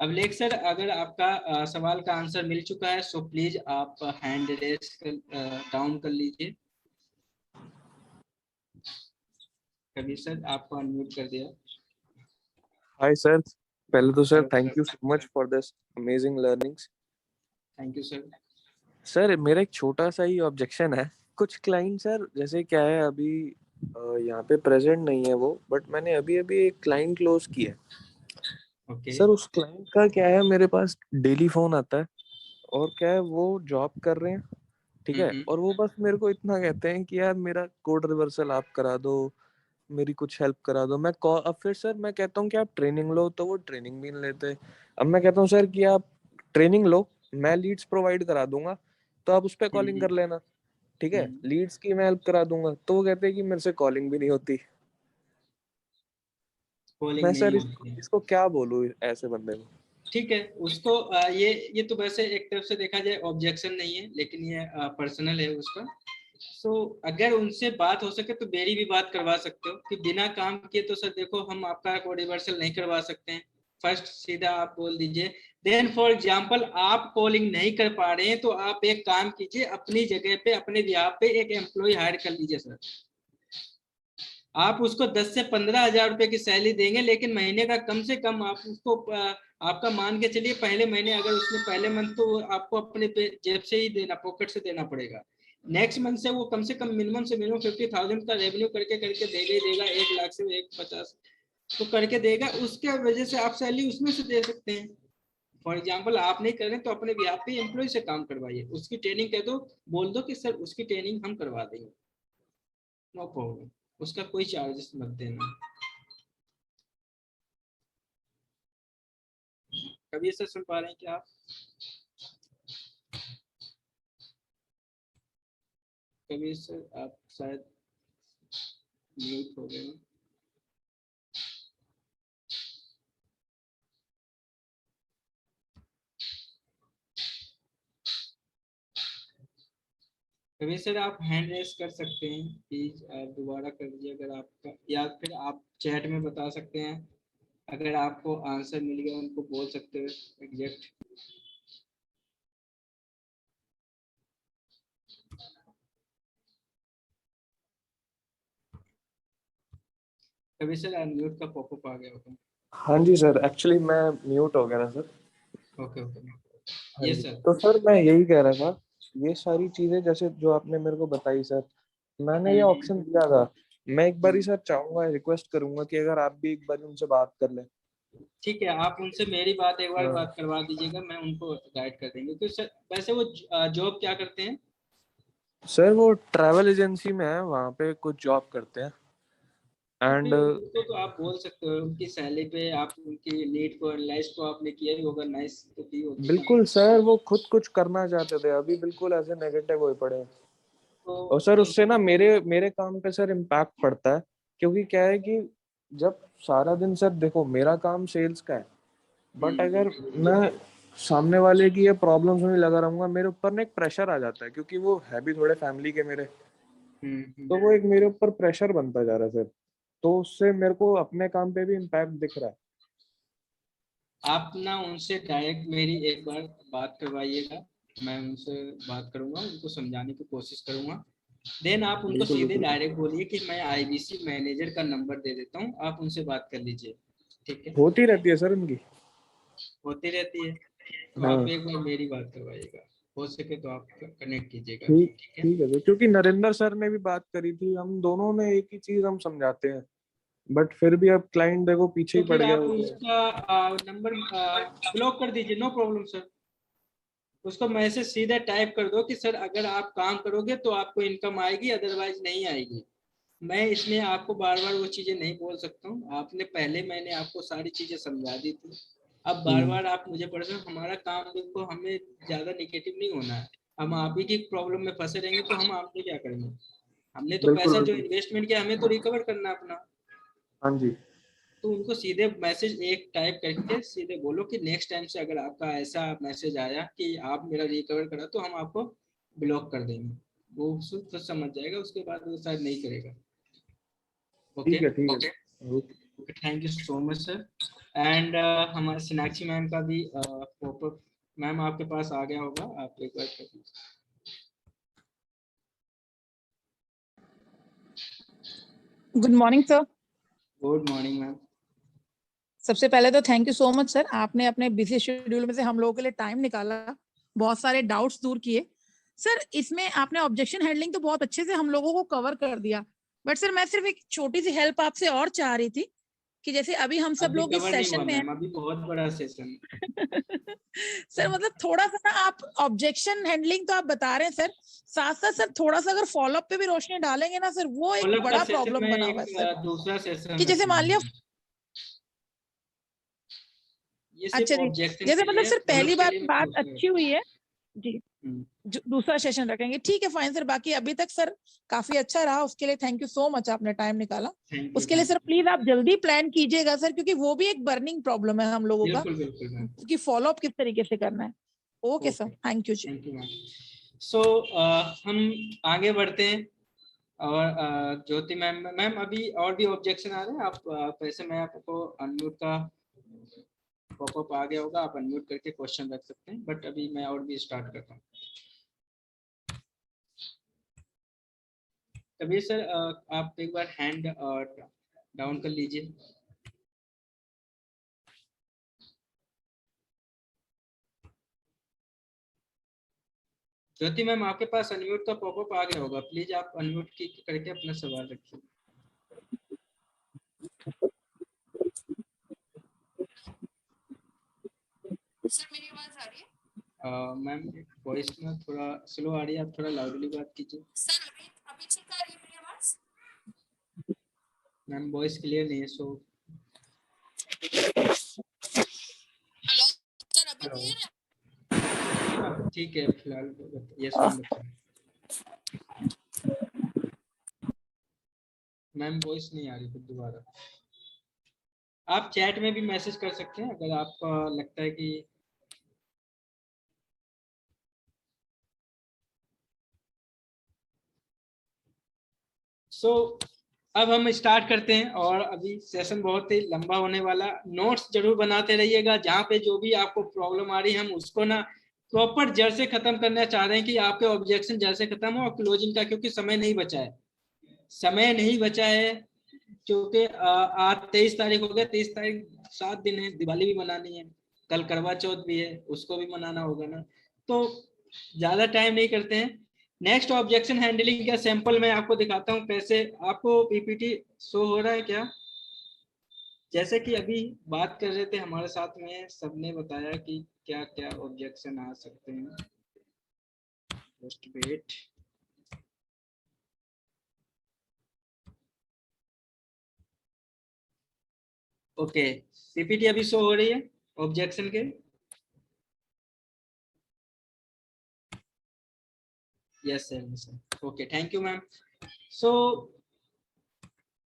अभिलेख सर, अगर आपका सवाल का आंसर मिल चुका है सो प्लीज आप हैंड रेस डाउन कर लीजिए। कबीर सर आपको अनम्यूट कर दिया। हाय सर, पहले तो sir hello thank sir, you so much for this amazing learnings. Thank you sir. Sir मेरा एक छोटा सा ही ऑब्जेक्शन है। कुछ क्लाइंट सर, जैसे क्या है अभी यहाँ पे प्रेजेंट नहीं है वो, बट मैंने अभी अभी एक क्लाइंट क्लोज किया है। ओके। सर उस क्लाइंट का क्या है, मेरे पास डेली फोन आता है और क्या है वो जॉब कर रहे हैं, ठीक है, और वो बस मेरे को इतना कहते हैं कि यार मेरा कोड रिवर्सल आप करा दो, मेरी कुछ हेल्प करा दो। मैं कॉल, अब फिर सर मैं कहता हूँ कि आप ट्रेनिंग लो, तो वो ट्रेनिंग भी नहीं लेते। अब मैं कहता हूँ सर कि आप ट्रेनिंग लो, मैं लीड्स प्रोवाइड करा दूंगा, तो आप उस पर कॉलिंग कर लेना, ठीक है, लीड्स की मैं हेल्प करा दूंगा। तो वो कहते हैं कि मेरे से कॉलिंग भी नहीं होती। कॉलिंग मैं नहीं सर होती है। इसको क्या बोलूँ ऐसे बंदे को। ठीक है उसको ये तो वैसे एक तरफ से देखा जाए ऑब्जेक्शन नहीं है, लेकिन ये पर्सनल है उसका। सो अगर उनसे बात हो सके तो मेरी भी बात करवा सकते हो कि बिना काम किए तो सर देखो हम आपका कोड रिवर्सल नहीं करवा सकते हैं। फर्स्ट सीधा आप बोल दीजिए। देन फॉर एग्जांपल आप कॉलिंग नहीं कर पा रहे हैं तो आप एक काम कीजिए, अपनी जगह पे अपने बिहाफ पे एक एम्प्लॉय हायर कर लीजिए सर। आप उसको 10 से 15 हजार रुपए की सैलरी देंगे, लेकिन महीने का कम से कम आप उसको आपका मान के चलिए पहले महीने अगर उसने पहले मंथ तो आपको अपने जेब से ही देना, पॉकेट से देना पड़ेगा। नेक्स्ट मंथ से वो कम से कम मिनिमम से मिनिमम 50,000 का रेवेन्यू करके करके देगा ही देगा, 1 लाख से 150 तो करके देगा। उसके वजह से आप सैलरी उसमें से दे सकते हैं। फॉर एग्जाम्पल आप नहीं कर रहे तो अपने बिहाफ पे एम्प्लॉय से काम करवाइए, उसकी ट्रेनिंग कह दो, बोल दो कि सर उसकी ट्रेनिंग हम करवा देंगे, नो प्रॉब्लम, उसका कोई चार्जेस मत देना। कभी ऐसा सुन पा रहे हैं क्या आप? कभी सर आप शायद म्यूट हो गए हैं। कभी सर आप हैंड रेस कर सकते हैं प्लीज, आप दोबारा कर दीजिए अगर आपका, या फिर आप चैट में बता सकते हैं अगर आपको आंसर मिल गया, उनको बोल सकते हो एग्जैक्ट। कभी सर अनम्यूट का पॉपअप आ गया होगा। हाँ जी सर, एक्चुअली मैं म्यूट हो गया ना सर। Okay okay. हाँ ये जी, सर तो सर मैं यही कह रहा था, ये सारी चीजें जैसे जो आपने मेरे को बताई सर, मैंने ये ऑप्शन दिया था। मैं एक बार ही सर चाहूंगा, रिक्वेस्ट करूंगा कि अगर आप भी एक बार उनसे बात कर लें। ठीक है, आप उनसे मेरी बात एक बार हाँ बात करवा दीजिएगा, मैं उनको गाइड कर देंगे। तो सर वैसे वो जॉब क्या करते हैं? सर, वो ट्रैवल एजेंसी में है, वहाँ पे कुछ जॉब करते हैं। तो एंड फिर उनको तो आप बोल सकते हो, उनकी सैलरी पे आप उनकी नीड को एनालाइज तो आपने किया ही होगा, नाइस तो की होगी ना। बिल्कुल सर, वो खुद कुछ करना चाहते थे, अभी बिल्कुल ऐसे नेगेटिव हो पड़े हैं। तो और सर उससे ना मेरे मेरे काम पे सर इम्पैक्ट पड़ता है, क्योंकि क्या है कि जब सारा दिन सर देखो मेरा काम सेल्स का है, बट अगर मैं सामने वाले की ये प्रॉब्लम्स में लगा रहूंगा, मेरे ऊपर ना एक प्रेशर आ जाता है, क्योंकि वो है भी थोड़े फैमिली के मेरे। तो वो एक मेरे ऊपर प्रेशर बनता जा रहा है सर, तो उससे मेरे को अपने काम पे भी इम्पैक्ट दिख रहा है। आप ना उनसे डायरेक्ट मेरी एक बार बात करवाइएगा, मैं उनसे बात करूंगा, उनको समझाने की कोशिश करूंगा। देन आप उनको बिल्कुल सीधे बिल्कुल, डायरेक्ट बोलिए कि मैं आईबीसी मैनेजर का नंबर दे देता हूँ, आप उनसे बात कर लीजिए। ठीक है, होती रहती है सर उनकी। होती रहती है। तो आप हाँ एक बार मेरी बात करवाइएगा, हो सके तो आप कनेक्ट कीजिएगा। ठीक, ठीक है, ठीक है सर, क्योंकि नरेंद्र सर ने भी बात करी थी, हम दोनों ने एक ही चीज हम समझाते हैं, बट फिर भी अब क्लाइंट देखो पीछे तो ही पड़ फिर गया आप वो तो। उसका नंबर ब्लॉक कर दीजिए, नो प्रॉब्लम सर। उसको मैसेज सीधा टाइप कर दो कि सर अगर आप काम करोगे तो आपको इनकम आएगी, अदरवाइज नहीं आएगी। मैं इसमें आपको बार बार वो चीजें नहीं बोल सकता हूँ, आपने पहले मैंने आपको सारी चीजें समझा दी थी। अब बार बार आप मुझे परेशान, हमारा काम देखो, हमें ज्यादा निगेटिव नहीं होना है। हम आप ही की प्रॉब्लम में फंसे रहेंगे तो हम आपको क्या करेंगे? हमने तो बिल्कुल पैसा जो बिल्कुल। इन्वेस्टमेंट किया हमें तो रिकवर करना अपना। हाँ जी, तो उनको सीधे मैसेज एक टाइप करके सीधे बोलो कि नेक्स्ट टाइम से अगर आपका ऐसा मैसेज आया कि आप मेरा रिकवर करा तो हम आपको ब्लॉक कर देंगे। वो खुद समझ जाएगा, उसके बाद वो शायद नहीं करेगा। ओके ठीक है okay, okay. Thank you so much sir. And हमारे सोनाक्षी मैम का भी पॉपअप मैम आपके पास आ गया होगा, आप एक बार कर दीजिए। Good morning sir. Good morning ma'am. सबसे पहले तो thank you so much sir, आपने अपने बिजी शेड्यूल में से हम लोगों के लिए टाइम निकाला, बहुत सारे डाउट्स दूर किए। सर इसमें आपने ऑब्जेक्शन हैंडलिंग तो बहुत अच्छे से हम लोगों को कवर कर दिया, बट सर मैं सिर्फ एक छोटी सी हेल्प आपसे और चाह रही थी कि जैसे अभी हम सब अभी लोग इस कवर नहीं हुआ सेशन में हैं। मैम, अभी बहुत बड़ा सेशन। सर मतलब थोड़ा सा ना आप ऑब्जेक्शन हैंडलिंग तो आप बता रहे हैं सर, साथ साथ सर थोड़ा सा अगर फॉलोअप पे भी रोशनी डालेंगे ना सर, वो एक फॉलोअप का बड़ा सेशन प्रॉब्लम में बना हुआ एक है सर, दूसरा सेशन कि जैसे मान लिया। रखूंगा। ये सिर्फ अच्छा जी, ऑब्जेक्शन जैसे के मतलब लिए, सर पहली फॉलोअप के बात लिए मैं बात दूसरा अच्छी हुई है जी। दूसरा सेशन रखेंगे। ठीक है, फाइन सर। बाकी अभी तक सर काफी अच्छा रहा, उसके लिए थैंक यू सो मच, आपने टाइम निकाला। उसके लिए सर प्लीज आप जल्दी प्लान कीजिएगा सर, क्योंकि वो भी एक बर्निंग प्रॉब्लम है हम लोगों का कि फॉलो अप किस तरीके से करना है। ओके सर, थैंक यू जी। Thank you ma'am. सो हम आगे बढ़ते हैं और ज्योति मैम अभी और भी ऑब्जेक्शन आ रहे हैं? आप ऐसे मैं आपको अनम्यूट का पॉपअप आ गया होगा, आप अनम्यूट करके क्वेश्चन रख सकते हैं, बट अभी मैं और भी स्टार्ट करता हूँ। कबीर सर आप एक बार हैंड डाउन कर लीजिए। ज्योति मैम आपके पास अनम्यूट का पॉपअप आ गया होगा, प्लीज आप अनम्यूट करके अपना सवाल रखिए। सर मेरी आवाज आ रही है? मैम वॉइस में थोड़ा स्लो आ रही है, आप थोड़ा लाउडली बात कीजिए। सर अभी ठीक आ रही है मेरी आवाज? मैम वॉइस क्लियर नहीं है, सो हेलो सर, अभी क्लियर है? ठीक है फिलहाल यस मैम। मैम वॉइस नहीं आ रही, फिर दोबारा आप चैट में भी मैसेज कर सकते हैं अगर आपको लगता है कि अब हम स्टार्ट करते हैं और अभी सेशन बहुत ही लंबा होने वाला। नोट्स जरूर बनाते रहिएगा, जहाँ पे जो भी आपको प्रॉब्लम आ रही है हम उसको ना प्रॉपर जड़ से खत्म करना चाह रहे हैं कि आपके ऑब्जेक्शन जड़ से खत्म हो और क्लोजिंग का, क्योंकि समय नहीं बचा है क्योंकि आज 23 तारीख हो गया, 23 तारीख 7 दिन है, दिवाली भी मनानी है, कल करवा चौथ भी है, उसको भी मनाना होगा ना, तो ज्यादा टाइम नहीं करते हैं। नेक्स्ट ऑब्जेक्शन हैंडलिंग का सैंपल मैं आपको दिखाता हूँ कैसे। आपको पीपीटी शो हो रहा है क्या? जैसे कि अभी बात कर रहे थे हमारे साथ में, सबने बताया कि क्या क्या ऑब्जेक्शन आ सकते हैं। Just wait. ओके, पीपीटी अभी शो हो रही है ऑब्जेक्शन के? Yes sir, okay thank you ma'am. So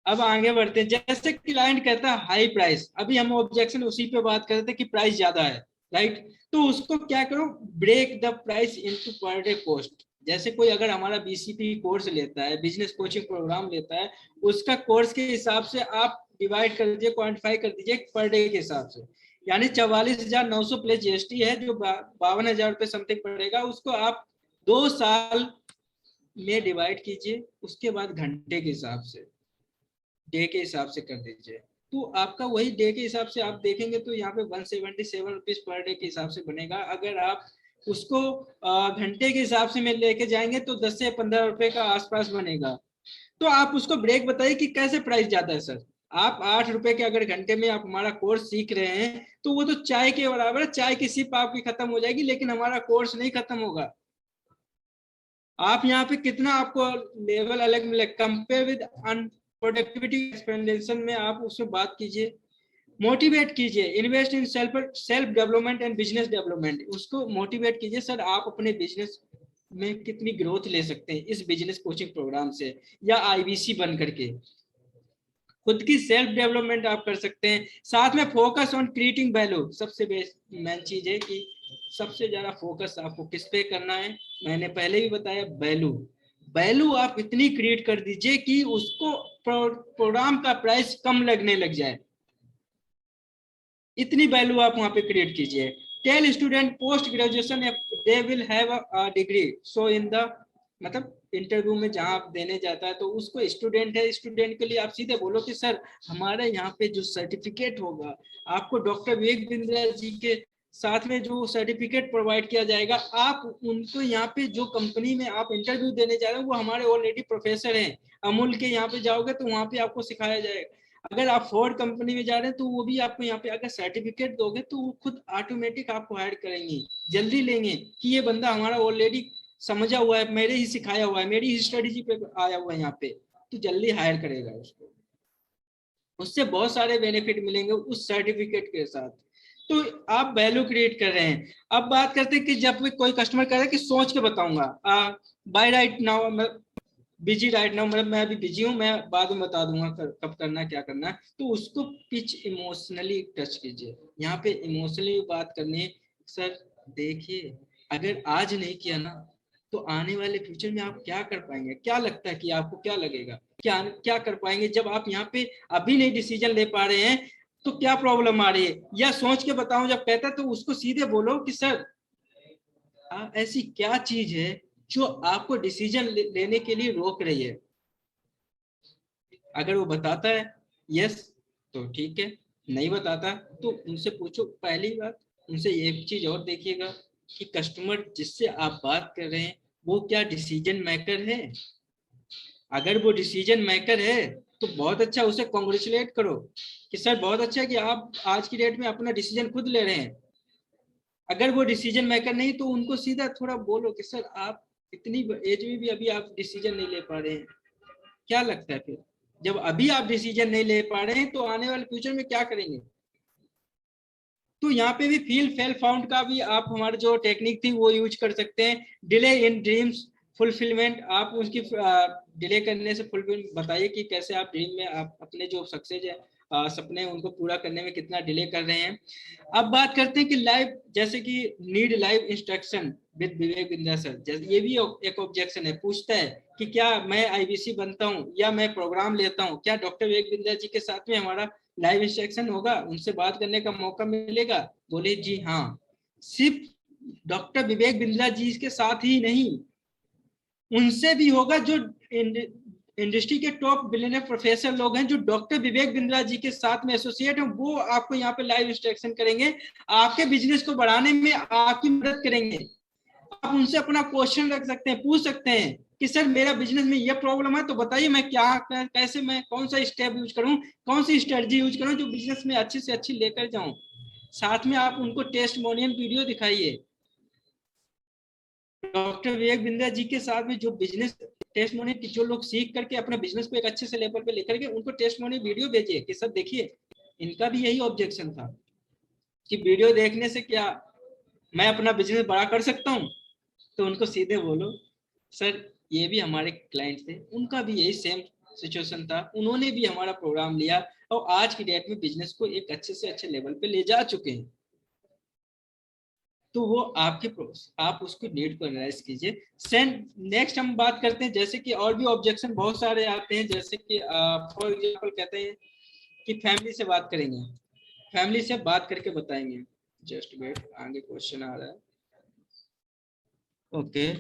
अब आगे बढ़ते हैं। जैसे क्लाइंट कहता है हाई प्राइस, अभी हम ऑब्जेक्शन उसी पे बात कर रहे थे कि प्राइस ज्यादा है, राइट? तो उसको क्या करो, break the price into per day cost. जैसे कोई अगर हमारा बीसीपी कोर्स लेता है, बिजनेस कोचिंग प्रोग्राम लेता है, उसका कोर्स के हिसाब से आप डिवाइड कर दीजिए, क्वान्टिफाई कर दीजिए पर डे के हिसाब से। यानी 44,900 प्लस जीएसटी है, जो 52,000 रुपये समथिंग पड़ेगा। उसको आप 2 साल में डिवाइड कीजिए, उसके बाद घंटे के हिसाब से, डे के हिसाब से कर दीजिए, तो आपका वही डे के हिसाब से आप देखेंगे तो यहाँ पे 177 रुपीज पर डे के हिसाब से बनेगा। अगर आप उसको घंटे के हिसाब से में लेके जाएंगे तो 10 से 15 रुपए का आसपास बनेगा। तो आप उसको ब्रेक बताइए कि कैसे प्राइस ज्यादा है सर। आप 8 रुपए के अगर घंटे में आप हमारा कोर्स सीख रहे हैं तो वो तो चाय के बराबर है, चाय की सिप आपकी खत्म हो जाएगी, लेकिन हमारा कोर्स नहीं खत्म होगा। आप यहाँ पे कितना आपको लेवल अलग मिले, कंपेयर विद प्रोडक्टिविटी एक्सपेंडेशन में आप उसमें बात कीजिए, मोटिवेट कीजिए, invest in self development and business development, उसको मोटिवेट कीजिए। सर आप अपने बिजनेस में कितनी ग्रोथ ले सकते हैं इस बिजनेस कोचिंग प्रोग्राम से, या आईबीसी बन करके खुद की सेल्फ डेवलपमेंट आप कर सकते हैं। साथ में फोकस ऑन क्रिएटिंग वैल्यू, सबसे बेस्ट मेन चीज है कि सबसे ज्यादा फोकस आपको किस पे करना है। मैंने पहले भी बताया, वैल्यू आप इतनी क्रिएट कर दीजिए कि उसको प्रोग्राम का प्राइस कम लगने लग जाए, इतनी वैल्यू आप वहां पे क्रिएट कीजिए। Tell student post graduation they will have a degree, so in the, मतलब इंटरव्यू में जहां आप देने जाता है तो उसको स्टूडेंट है, स्टूडेंट के लिए आप सीधे बोलो कि सर हमारे यहाँ पे जो सर्टिफिकेट होगा, आपको डॉक्टर विवेक बिंद्रा जी के साथ में जो सर्टिफिकेट प्रोवाइड किया जाएगा, आप उनको यहाँ पे जो कंपनी में आप इंटरव्यू देने जा रहे हैं वो हमारे ऑलरेडी प्रोफेसर हैं। अमूल के यहाँ पे जाओगे तो वहाँ पे आपको सिखाया जाएगा। अगर आप फोर्ड कंपनी में जा रहे हैं तो वो भी आपको यहाँ पे अगर सर्टिफिकेट दोगे तो वो खुद ऑटोमेटिक आपको हायर करेंगे, जल्दी लेंगे कि ये बंदा हमारा ऑलरेडी समझा हुआ है, मेरे ही सिखाया हुआ है, मेरी ही स्ट्रेटेजी पे आया हुआ है यहाँ पे, तो जल्दी हायर करेगा उसको। उससे बहुत सारे बेनिफिट मिलेंगे उस सर्टिफिकेट के साथ। तो आप वैल्यू क्रिएट कर रहे हैं। अब बात करते हैं कि जब कोई कस्टमर कह रहा है कि सोच के बताऊंगा, bye right now, busy right now, मतलब मैं अभी बिजी हूँ, मैं बाद में बता दूंगा कब करना है क्या करना है, तो उसको पिच इमोशनली टच कीजिए। यहाँ पे इमोशनली बात करनी है। सर देखिए, अगर आज नहीं किया ना तो आने वाले फ्यूचर में आप क्या कर पाएंगे? क्या लगता है कि आपको क्या लगेगा, क्या क्या कर पाएंगे? जब आप यहाँ पे अभी नहीं डिसीजन ले पा रहे हैं तो क्या प्रॉब्लम आ रही है? या सोच के बताऊं जब कहता है तो उसको सीधे बोलो कि सर ऐसी क्या चीज है जो आपको डिसीजन लेने के लिए रोक रही है। अगर वो बताता है यस तो ठीक है, नहीं बताता तो उनसे पूछो। पहली बात उनसे एक चीज और देखिएगा कि कस्टमर जिससे आप बात कर रहे हैं वो क्या डिसीजन मेकर है। अगर वो डिसीजन मेकर है तो बहुत अच्छा, उसे कॉन्ग्रेचुलेट करो कि सर बहुत अच्छा है कि आप आज की डेट में अपना डिसीजन खुद ले रहे हैं। अगर वो डिसीजन मेकर नहीं तो उनको सीधा थोड़ा बोलो कि सर आप इतनी एज में भी अभी आप डिसीजन नहीं ले पा रहे हैं, क्या लगता है फिर जब अभी आप डिसीजन नहीं ले पा रहे हैं तो आने वाले फ्यूचर में क्या करेंगे? तो यहाँ पे भी फील फेल फाउंड का भी आप हमारी जो टेक्निक थी वो यूज कर सकते हैं। डिले इन ड्रीम्स फुलफिलमेंट, आप उसकी डिले करने से फुलफिल बताइए कि कैसे आप ड्रीम में आप अपने जो सक्सेस है सपने उनको पूरा करने में कितना डिले कर रहे हैं। अब बात करते हैं कि लाइव, जैसे कि need live instruction with Vivek Bindra sir, जैसे ये भी एक ऑब्जेक्शन है। पूछता है कि क्या मैं आईबीसी बनता हूँ या मैं प्रोग्राम लेता हूँ, क्या डॉक्टर विवेक बिंद्रा जी के साथ में हमारा लाइव इंस्ट्रक्शन होगा, उनसे बात करने का मौका मिलेगा? बोले जी हाँ। सिर्फ डॉक्टर विवेक बिंद्रा जी के साथ ही नहीं, उनसे भी होगा जो इंडस्ट्री के टॉप बिलियनर प्रोफेसर लोग हैं जो डॉक्टर विवेक बिंद्रा जी के साथ में एसोसिएट हैं, वो आपको यहाँ पे लाइव इंस्ट्रक्शन करेंगे, आपके बिजनेस को बढ़ाने में आपकी मदद करेंगे। आप उनसे अपना क्वेश्चन रख सकते हैं, पूछ सकते हैं कि सर मेरा बिजनेस में ये प्रॉब्लम है तो बताइए मैं क्या कैसे मैं कौन सा स्टेप यूज करूं, कौन सी स्ट्रेटजी यूज करूं जो बिजनेस में अच्छी से अच्छी लेकर जाऊं। साथ में आप उनको टेस्टिमोनियल वीडियो दिखाइए। डॉक्टर विवेक बिंद्रा जी के साथ में जो बिजनेस टेस्टिमोनियल जो लोग सीख करके अपने बिजनेस को एक अच्छे से लेवल पे लेकर के उनको टेस्टिमोनियल वीडियो भेजिए कि सर देखिए, इनका भी यही ऑब्जेक्शन था कि वीडियो देखने से क्या मैं अपना बिजनेस बड़ा कर सकता हूँ। तो उनको सीधे बोलो सर ये भी हमारे क्लाइंट थे, उनका भी यही सेम सिचुएशन था, उन्होंने भी हमारा प्रोग्राम लिया और आज की डेट में बिजनेस को एक अच्छे से अच्छे लेवल पे ले जा चुके हैं। तो वो आपके आप उसको नीड को एनालाइज कीजिए। नेक्स्ट हम बात करते हैं जैसे कि और भी ऑब्जेक्शन बहुत सारे आते हैं, जैसे कि फॉर एग्जांपल कहते हैं कि फैमिली से बात करेंगे, फैमिली से बात करके बताएंगे। जस्ट वेट, आगे क्वेश्चन आ रहा है। ओके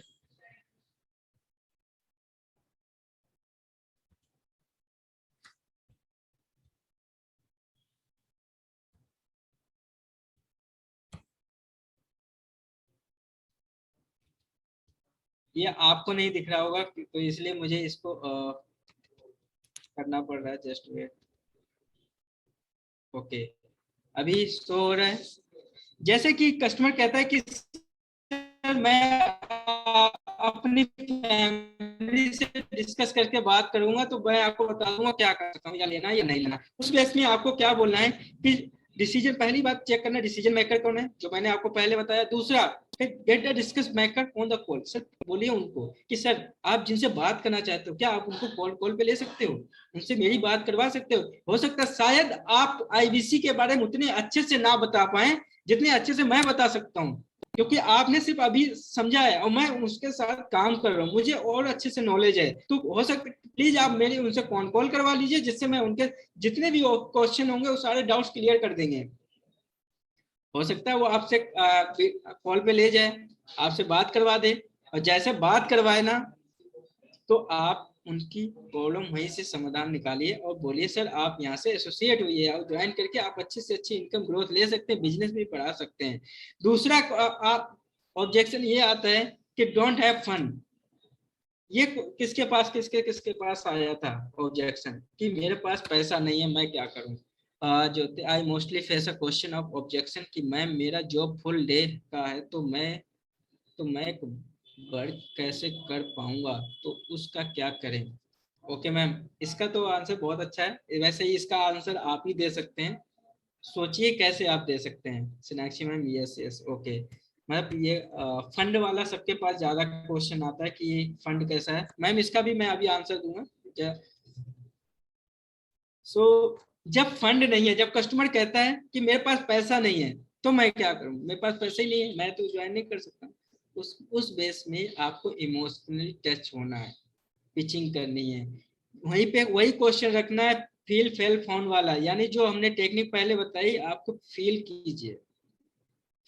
ये आपको नहीं दिख रहा होगा तो इसलिए मुझे इसको करना पड़ रहा है। Just wait. ओके अभी शो हो रहा है। जैसे कि कस्टमर कहता है कि मैं अपनी फैमिली से डिस्कस करके बात करूंगा तो मैं आपको बता दूंगा क्या कर सकता हूँ, या लेना या नहीं लेना। उस बेस में आपको क्या बोलना है कि डिसीजन, पहली बात चेक करना डिसीजन मेकर कौन है, जो मैंने आपको पहले बताया। दूसरा get a discuss maker on the call. Sir बोलिए उनको कि सर आप जिनसे बात करना चाहते हो क्या आप उनको कॉल पे ले सकते हो, उनसे मेरी बात करवा सकते हो सकता है शायद आप आईबीसी के बारे में उतने अच्छे से ना बता पाए जितने अच्छे से मैं बता सकता हूँ, क्योंकि आपने सिर्फ अभी समझा है और मैं उसके साथ काम कर रहा हूँ, मुझे और अच्छे से नॉलेज है। तो हो सकता है प्लीज आप मेरे उनसे कॉल करवा लीजिए जिससे मैं उनके जितने भी क्वेश्चन होंगे वो सारे डाउट्स क्लियर कर देंगे। हो सकता है वो आपसे कॉल पे ले जाए, आपसे बात करवा दे, और जैसे बात करवाए ना तो आप उनकी प्रॉब्लम वहीं से समाधान निकालिए और बोलिए सर आप यहाँ से एसोसिएट हुई और ज्वाइन करके आप अच्छे से अच्छी इनकम ग्रोथ ले सकते हैं, बिजनेस भी बढ़ा सकते हैं। दूसरा ऑब्जेक्शन ये आता है कि डोंट हैव फन। ये किसके पास आया था ऑब्जेक्शन कि मेरे पास पैसा नहीं है मैं क्या करूं। जो I mostly face a question of objection कि मैम मेरा जॉब फुल डे का है तो मैं वर्क कैसे कर पाऊंगा, तो उसका क्या करें। ओके मैम, इसका तो आंसर बहुत अच्छा है, वैसे ही इसका आंसर आप ही दे सकते हैं। सोचिए कैसे आप दे सकते हैं। Sonakshi ma'am yes yes okay. मतलब ये फंड वाला सबके पास ज्यादा क्वेश्चन आता है कि ये फंड कैसा है। मैम इसका भी मैं अभी आंसर दूंगा क्या। सो जब फंड नहीं है, जब कस्टमर कहता है कि मेरे पास पैसा नहीं है, तो मैं क्या करूं, मेरे पास पैसे ही नहीं है, मैं तो ज्वाइन नहीं कर सकता। उस बेस में आपको इमोशनली टच होना है, पिचिंग करनी है, वहीं पे वही क्वेश्चन रखना है फील फेल फोन वाला। यानी जो हमने टेक्निक पहले बताई, आपको फील कीजिए,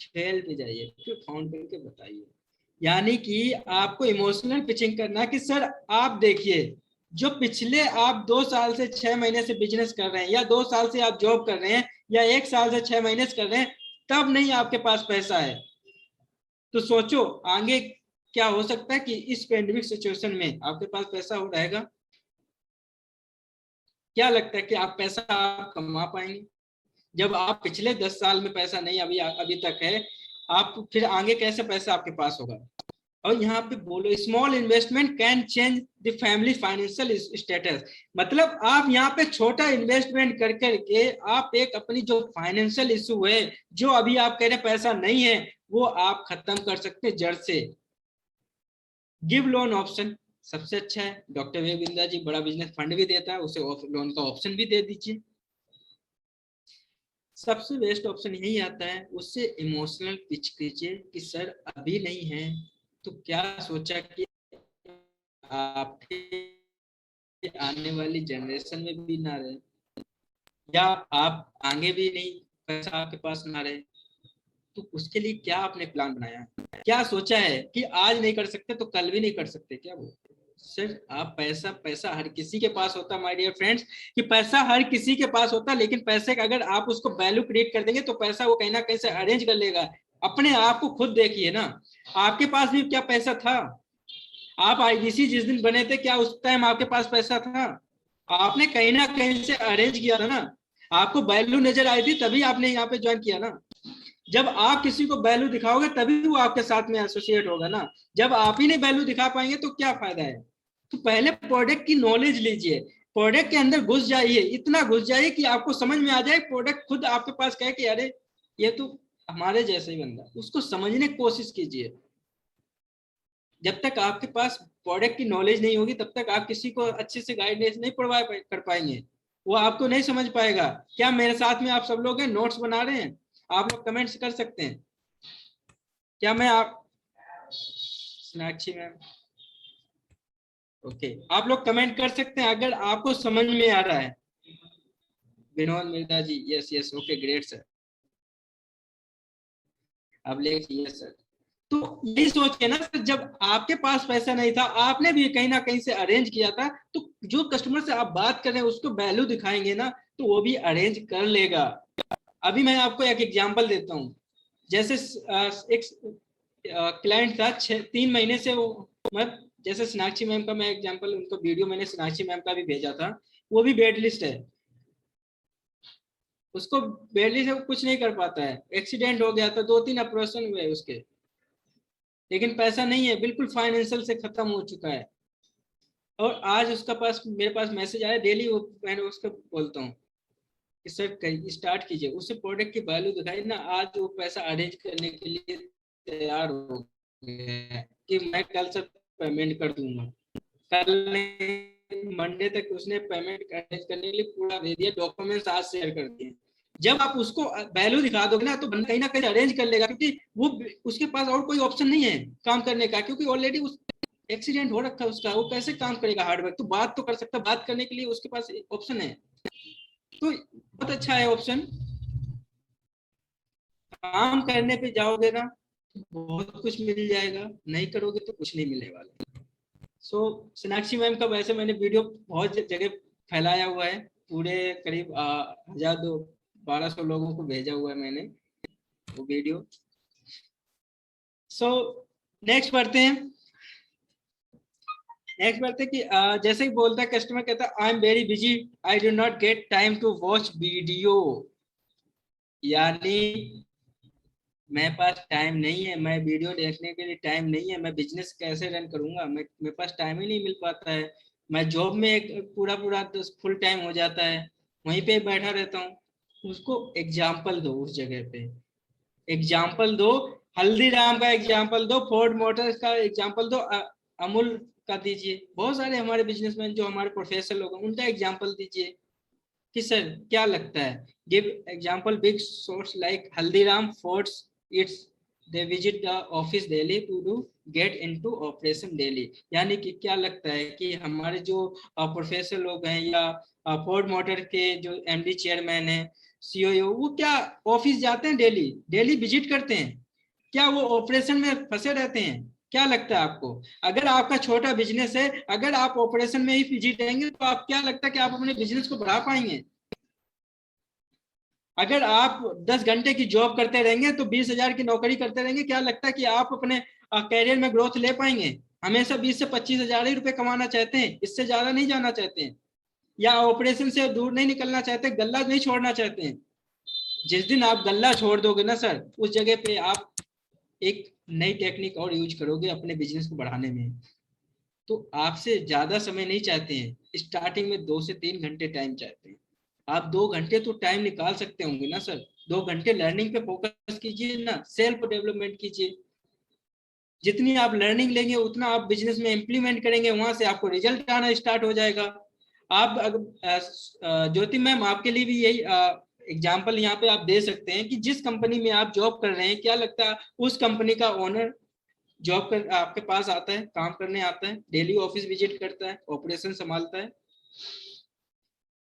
फेल पे जाइए, फिर फोन करके बताइए। यानी कि आपको इमोशनल पिचिंग करना है कि सर आप देखिए, जो पिछले आप 2 साल से 6 महीने से बिजनेस कर रहे हैं, या 2 साल से आप जॉब कर रहे हैं, या 1 साल से 6 महीने से कर रहे हैं, तब नहीं आपके पास पैसा है। तो सोचो आगे क्या हो सकता है कि इस पेंडेमिक सिचुएशन में आपके पास पैसा हो रहेगा। क्या लगता है कि आप पैसा आप कमा पाएंगे? जब आप पिछले 10 साल में पैसा नहीं अभी तक है, आप फिर आगे कैसे पैसा आपके पास होगा। और यहाँ पे बोलो small investment can change the family financial status. मतलब आप यहाँ पे छोटा इन्वेस्टमेंट कर करके आप एक अपनी जो फाइनेंशियल इशू है, जो अभी आप कह रहे पैसा नहीं है, वो आप खत्म कर सकते हैं जड़ से। गिव लोन ऑप्शन सबसे अच्छा है। डॉक्टर विवेक बिंद्रा जी बड़ा बिजनेस फंड भी देता है, उसे लोन का ऑप्शन भी दे दीजिए। सबसे बेस्ट ऑप्शन यही आता है। उससे इमोशनल पिच कीजिए कि सर अभी नहीं है तो क्या सोचा कि आपके आने वाली जनरेशन में भी ना रहे, या आप आगे भी नहीं पैसा आपके पास ना रहे, तो उसके लिए क्या आपने प्लान बनाया है, क्या सोचा है कि आज नहीं कर सकते तो कल भी नहीं कर सकते क्या वो। सर आप पैसा हर किसी के पास होता, माय डियर फ्रेंड्स, कि पैसा हर किसी के पास होता, लेकिन पैसे का अगर आप उसको वैल्यू क्रिएट कर देंगे तो पैसा वो कहीं ना कहीं से अरेंज कर लेगा। अपने आप को खुद देखिए ना, आपके पास भी क्या पैसा था? आप आईबीसी जिस दिन बने थे, क्या उस टाइम आपके पास पैसा था? आपने कहीं ना कहीं से अरेंज किया था ना, आपको वैल्यू नजर आई थी तभी आपने यहाँ पे ज्वाइन किया ना। जब आप किसी को वैल्यू दिखाओगे तभी वो आपके साथ में एसोसिएट होगा ना। जब आप ही नहीं वैल्यू दिखा पाएंगे तो क्या फायदा है। तो पहले प्रोडक्ट की नॉलेज लीजिए, प्रोडक्ट के अंदर घुस जाइए, इतना घुस जाइए कि आपको समझ में आ जाए, प्रोडक्ट खुद आपके पास कहे कि अरे ये तो हमारे जैसे ही बंदा, उसको समझने की कोशिश कीजिए। जब तक आपके पास प्रोडक्ट की नॉलेज नहीं होगी तब तक आप किसी को अच्छे से गाइडेंस नहीं कर पाएंगे, वो आपको नहीं समझ पाएगा। क्या मेरे साथ में आप सब लोग हैं, नोट्स बना रहे हैं? आप लोग कमेंट्स कर सकते हैं क्या? मैं आप सोनाक्षी मैम ओके, आप लोग कमेंट कर सकते हैं अगर आपको समझ में आ रहा है। Vinod Mirza ji yes yes okay great sir, आप लिखिए यस सर। तो यही सोच के ना सर, जब आपके पास पैसा नहीं था, आपने भी कहीं ना कहीं से अरेंज किया था, तो जो कस्टमर से आप बात कर रहे हैं उसको वैल्यू दिखाएंगे ना, तो वो भी अरेंज कर लेगा। अभी मैं आपको एक एग्जांपल देता हूँ। जैसे एक क्लाइंट था 3 महीने से, वो मैं जैसे सोनाक्षी मैम का मैं एग्जांपल, उनको वीडियो मैंने सोनाक्षी मैम का भी भेजा था, वो भी बेड लिस्ट है, उसको बेड लिस्ट है, कुछ नहीं कर पाता है, एक्सीडेंट हो गया था, 2-3 ऑपरेशन हुए उसके, लेकिन पैसा नहीं है, बिल्कुल फाइनेंशियल से खत्म हो चुका है। और आज उसका पास मेरे पास मैसेज आया डेली, वो मैंने उसको बोलता हूँ कि सर स्टार्ट कीजिए, उससे प्रोडक्ट की वैल्यू दिखाई ना, आज वो पैसा अरेंज करने के लिए तैयार हो गया कि मैं कल से पेमेंट कर दूंगा। कल मंडे तक उसने पेमेंट अरेंज करने के लिए पूरा दे दिया, डॉक्यूमेंट्स आज शेयर कर दिए। जब आप उसको वैल्यू दिखा दोगे ना तो कहीं ना कहीं अरेंज कर लेगा, क्योंकि वो उसके पास और कोई ऑप्शन नहीं है काम करने का, क्योंकि ऑलरेडी उस एक्सीडेंट हो रखा है उसका, वो कैसे काम करेगा हार्डवर्क। तो बात तो कर सकता, बात करने के लिए उसके पास ऑप्शन है, तो बहुत अच्छा है ऑप्शन। काम करने पे जाओगे ना बहुत कुछ मिल जाएगा, नहीं करोगे तो कुछ नहीं मिलने वाला। सो सोनाक्षी मैम का वैसे मैंने वीडियो बहुत जगह फैलाया हुआ है, पूरे करीब 1200 लोगों को भेजा हुआ है मैंने वो वीडियो। सो नेक्स्ट बढ़ते हैं। नेक्स्ट बढ़ते हैं कि जैसे ही बोलता है कस्टमर, कहता है I am very busy, I do not get time to watch video. यानी मेरे पास टाइम नहीं है, मैं वीडियो देखने के लिए टाइम नहीं है, मैं बिजनेस कैसे रन करूंगा, मेरे पास टाइम ही नहीं मिल पाता है। मैं जॉब में एक पूरा फुल टाइम हो जाता है, वहीं पे बैठा रहता हूँ। उसको एग्जाम्पल दो, उस जगह पे एग्जाम्पल दो, हल्दीराम का एग्जाम्पल दो, फोर्ड मोटर्स का एग्जाम्पल दो, अमूल का दीजिए। बहुत सारे हमारे बिजनेसमैन जो हमारे प्रोफेसर लोग हैं उनका एग्जाम्पल दीजिए कि सर क्या लगता है, give example big source like Haldiram, fords, it's they visit the office daily to do get into operation daily. यानी कि क्या लगता है कि हमारे जो प्रोफेसर लोग हैं या फोर्ड मोटर के जो एमडी चेयरमैन है, सीईओ, वो क्या ऑफिस जाते हैं, डेली डेली विजिट करते हैं, क्या वो ऑपरेशन में फंसे रहते हैं? क्या लगता है आपको? अगर आपका छोटा बिजनेस है, अगर आप ऑपरेशन में ही विजिट रहेंगे तो आप, क्या लगता है कि आप अपने बिजनेस को बढ़ा पाएंगे? अगर आप 10 घंटे की जॉब करते रहेंगे तो 20,000 की नौकरी करते रहेंगे, क्या लगता है कि आप अपने कैरियर में ग्रोथ ले पाएंगे? हमेशा 20 से 25,000 ही रुपए कमाना चाहते हैं, इससे ज्यादा नहीं जाना चाहते हैं, या ऑपरेशन से दूर नहीं निकलना चाहते, गल्ला नहीं छोड़ना चाहते हैं। जिस दिन आप गल्ला छोड़ दोगे ना सर, उस जगह पे आप एक नई टेक्निक और यूज करोगे अपने बिजनेस को बढ़ाने में। तो आपसे ज्यादा समय नहीं चाहते हैं, स्टार्टिंग में 2 से 3 घंटे टाइम चाहते हैं। आप 2 घंटे तो टाइम निकाल सकते होंगे ना सर? 2 घंटे लर्निंग पे फोकस कीजिए ना, सेल्फ डेवलपमेंट कीजिए। जितनी आप लर्निंग लेंगे उतना आप बिजनेस में इम्प्लीमेंट करेंगे, वहां से आपको रिजल्ट आना स्टार्ट हो जाएगा। आप ज्योति मैम, आपके लिए भी यही एग्जाम्पल यहाँ पे आप दे सकते हैं कि जिस कंपनी में आप जॉब कर रहे हैं, क्या लगता है उस कंपनी का ओनर जॉब कर आपके पास आता है, काम करने आता है, डेली ऑफिस विजिट करता है, ऑपरेशन संभालता है।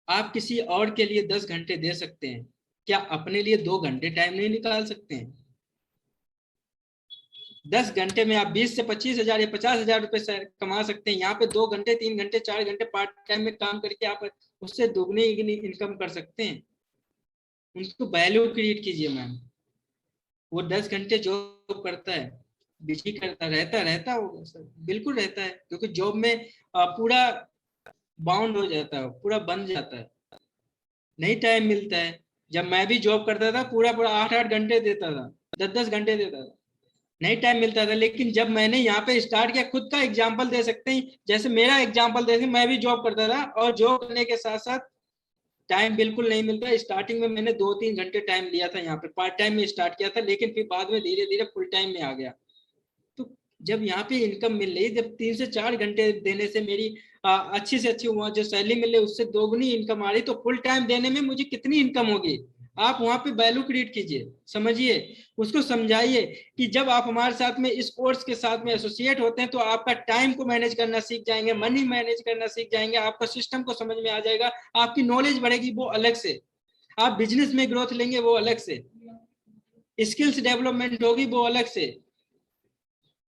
आप किसी और के लिए 10 घंटे दे सकते हैं, क्या अपने लिए 2 घंटे टाइम नहीं निकाल सकते हैं? 10 घंटे में आप 20 से 25,000 या 50,000 रुपए कमा सकते हैं। यहाँ पे 2 घंटे, 3 घंटे, 4 घंटे पार्ट टाइम में काम करके आप उससे दुगनी इनकम कर सकते हैं। उनको वैल्यू क्रिएट कीजिए मैम। वो 10 घंटे जॉब करता है, बिजी करता रहता होगा सर, बिल्कुल रहता है, क्योंकि जॉब में पूरा बाउंड हो जाता है, पूरा बंद जाता है, नहीं टाइम मिलता है। जब मैं भी जॉब करता था पूरा 8-8 घंटे देता था, 10-10 घंटे देता था, नहीं टाइम मिलता था। लेकिन जब मैंने यहाँ पे स्टार्ट किया, खुद का एग्जाम्पल दे सकते हैं, जैसे मेरा एग्जाम्पल दे, मैं भी जॉब करता था और जॉब करने के साथ साथ टाइम बिल्कुल नहीं मिलता। स्टार्टिंग में मैंने 2-3 घंटे टाइम लिया था, यहाँ पे पार्ट टाइम में स्टार्ट किया था, लेकिन फिर बाद में धीरे धीरे फुल टाइम में आ गया। तो जब यहाँ पे इनकम मिल रही, जब 3 से 4 घंटे देने से मेरी अच्छी से अच्छी वहाँ जो सैलरी मिल रही उससे दोगुनी इनकम आ रही, तो फुल टाइम देने में मुझे कितनी इनकम होगी? आप वहाँ पे वैल्यू क्रिएट कीजिए, समझिए, उसको समझाइए कि जब आप हमारे साथ में इस कोर्स के साथ में एसोसिएट होते हैं तो आपका टाइम को मैनेज करना सीख जाएंगे, मनी मैनेज करना सीख जाएंगे, आपका सिस्टम को समझ में आ जाएगा, आपकी नॉलेज बढ़ेगी वो अलग से, आप बिजनेस में ग्रोथ लेंगे वो अलग से, स्किल्स डेवलपमेंट होगी वो अलग से।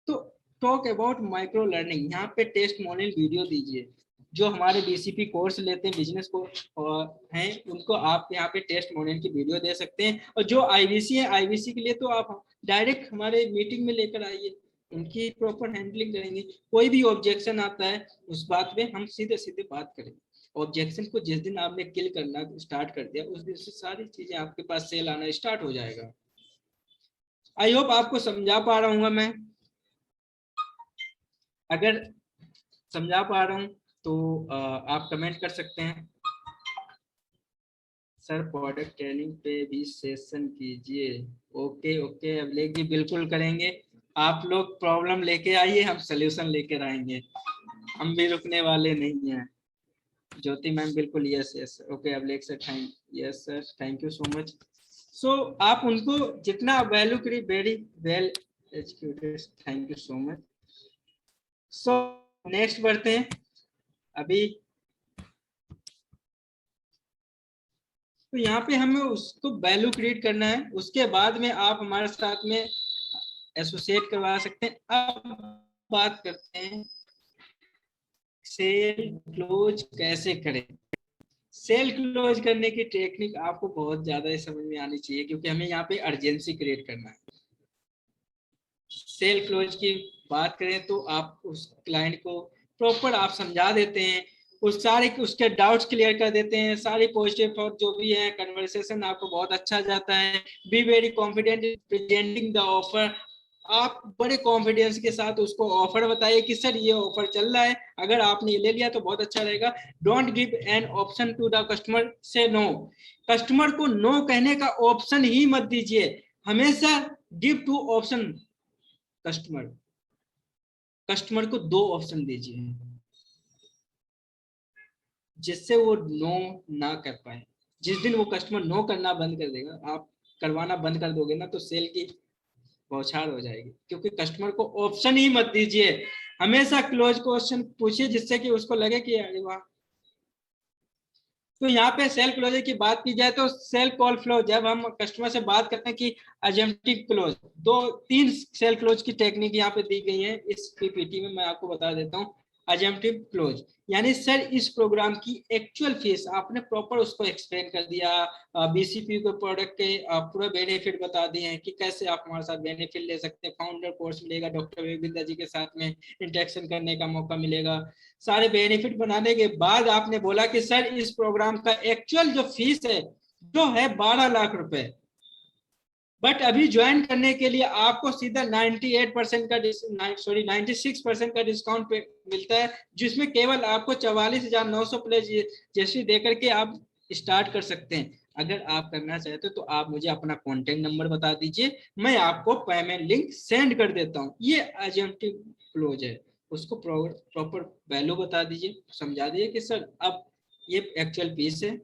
तो टॉक अबाउट माइक्रो लर्निंग, यहाँ पे टेस्टिमोनियल वीडियो दीजिए। जो हमारे बीसीपी कोर्स लेते हैं बिजनेस को हैं, उनको आप यहाँ पे टेस्टिमोनियल की वीडियो दे सकते हैं। और जो आईवीसी है, आईवीसी के लिए तो आप डायरेक्ट हमारे मीटिंग में लेकर आइए, उनकी प्रॉपर हैंडलिंग करेंगे। कोई भी ऑब्जेक्शन आता है उस बात पे हम सीधे सीधे बात करेंगे। ऑब्जेक्शन को जिस दिन आपने किल करना स्टार्ट कर दिया, उस दिन से सारी चीजें आपके पास सेल आना स्टार्ट हो जाएगा। आई होप आपको समझा पा रहा हूँ मैं। अगर समझा पा रहा हूँ तो आप कमेंट कर सकते हैं। सर प्रोडक्ट ट्रेनिंग पे भी सेशन कीजिए। ओके ओके अभिलेख जी, बिल्कुल करेंगे। आप लोग प्रॉब्लम लेके आइए, हम सलूशन लेकर आएंगे, हम भी रुकने वाले नहीं हैं। ज्योति मैम बिल्कुल, yes yes, okay Abhilekh sir, thank yes sir, thank you so much. So आप उनको जितना वैल्यू करिए, very well educated, thank you so much. So next बढ़ते हैं। अभी तो यहाँ पे हमें उसको वैल्यू क्रिएट करना है, उसके बाद में आप हमारे साथ में एसोसिएट करवा सकते हैं। अब बात करते हैं सेल क्लोज कैसे करें। सेल क्लोज करने की टेक्निक आपको बहुत ज्यादा ही समझ में आनी चाहिए, क्योंकि हमें यहाँ पे अर्जेंसी क्रिएट करना है। सेल क्लोज की बात करें तो आप उस क्लाइंट को प्रॉपर आप समझा देते हैं, उस सारे उसके डाउट्स क्लियर कर देते हैं, सारी पॉजिटिव थॉट जो भी है, कन्वर्सेशन आपको बहुत अच्छा जाता है। Be very confident presenting the offer आप बड़े कॉन्फिडेंस के साथ उसको ऑफर बताइए कि सर ये ऑफर चल रहा है, अगर आपने ये ले लिया तो बहुत अच्छा रहेगा। Don't give an option to the customer से नो, कस्टमर को नो कहने का ऑप्शन ही मत दीजिए, हमेशा गिव टू ऑप्शन कस्टमर को 2 ऑप्शन दीजिए जिससे वो नो ना कर पाए। जिस दिन वो कस्टमर नो करना बंद कर देगा, आप करवाना बंद कर दोगे ना, तो सेल की बौछार हो जाएगी, क्योंकि कस्टमर को ऑप्शन ही मत दीजिए, हमेशा क्लोज क्वेश्चन पूछिए जिससे कि उसको लगे कि अरे वाह। तो यहाँ पे सेल क्लोजर की बात की जाए तो सेल कॉल फ्लो, जब हम कस्टमर से बात करते हैं कि अजम्पटिव क्लोज, 2-3 सेल क्लोज की टेक्निक यहाँ पे दी गई है इस पीपीटी में, मैं आपको बता देता हूँ। अजम्पटिव क्लोज यानी सर इस प्रोग्राम की एक्चुअल फीस, आपने प्रॉपर उसको एक्सप्लेन कर दिया, बीसीपी के प्रोडक्ट के पूरा बेनिफिट बता दिए हैं कि कैसे आप हमारे साथ बेनिफिट ले सकते हैं, फाउंडर कोर्स मिलेगा, डॉक्टर विवेक जी के साथ में इंटरेक्शन करने का मौका मिलेगा, सारे बेनिफिट बनाने के बाद आपने बोला कि सर इस प्रोग्राम का एक्चुअल जो फीस है जो है 12 लाख रुपए, बट अभी ज्वाइन करने के लिए आपको सीधा 96% का डिस्काउंट मिलता है, जिसमें केवल आपको 44,900 प्लस जैसे देकर के आप स्टार्ट कर सकते हैं। अगर आप करना चाहते हो तो आप मुझे अपना कॉन्टेक्ट नंबर बता दीजिए, मैं आपको पेमेंट लिंक सेंड कर देता हूँ। ये अजम्पटिव क्लोज है, उसको प्रॉपर वैल्यू बता दीजिए, समझा दीजिए कि सर अब ये एक्चुअल फीस है,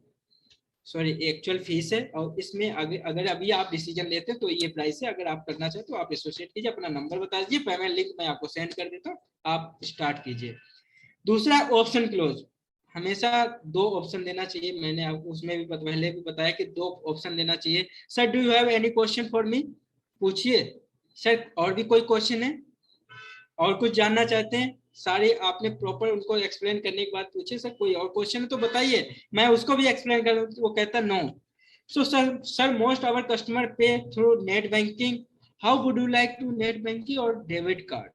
एक्चुअल फीस है, और इसमें अगर अभी आप डिसीजन लेते हैं तो ये प्राइस है, अगर आप करना चाहते तो आप एसोसिएट कीजिए, अपना नंबर बता दीजिए, पेमेंट लिंक मैं आपको सेंड कर देता हूँ, आप स्टार्ट कीजिए। दूसरा ऑप्शन क्लोज, हमेशा 2 ऑप्शन देना चाहिए, मैंने आपको उसमें भी पहले भी बताया कि 2 ऑप्शन देना चाहिए। Sir do you have any question for me, पूछिए सर, और भी कोई क्वेश्चन है, और कुछ जानना चाहते हैं, सारे आपने प्रॉपर उनको एक्सप्लेन करने के बाद पूछे सर कोई और क्वेश्चन है तो बताइए, मैं उसको भी एक्सप्लेन कर, वो कहता no. So sir most our customer pay through net banking, how would you like to net banking और डेबिट कार्ड।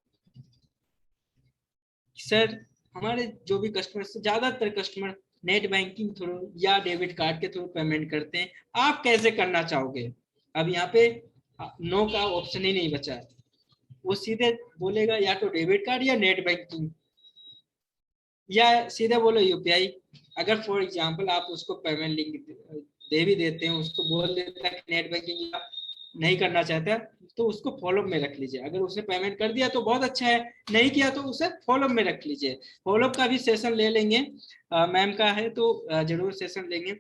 सर हमारे जो भी कस्टमर, ज्यादातर कस्टमर नेट बैंकिंग थ्रू या डेबिट कार्ड के थ्रू पेमेंट करते हैं, आप कैसे करना चाहोगे। अब यहाँ पे नो का ऑप्शन ही नहीं बचा है, वो सीधे बोलेगा या तो डेबिट कार्ड या नेट बैंकिंग, या सीधे बोलो यूपीआई। अगर फॉर एग्जांपल आप उसको पेमेंट लिंक दे भी देते हैं, उसको बोल देता है नेट बैंकिंग नहीं करना चाहता तो उसको फॉलो में रख लीजिए, अगर उसने पेमेंट कर दिया तो बहुत अच्छा है, नहीं किया तो उसे फॉलो में रख लीजिए। फॉलो का भी सेशन ले लेंगे, मैम का है तो जरूर सेशन लेंगे।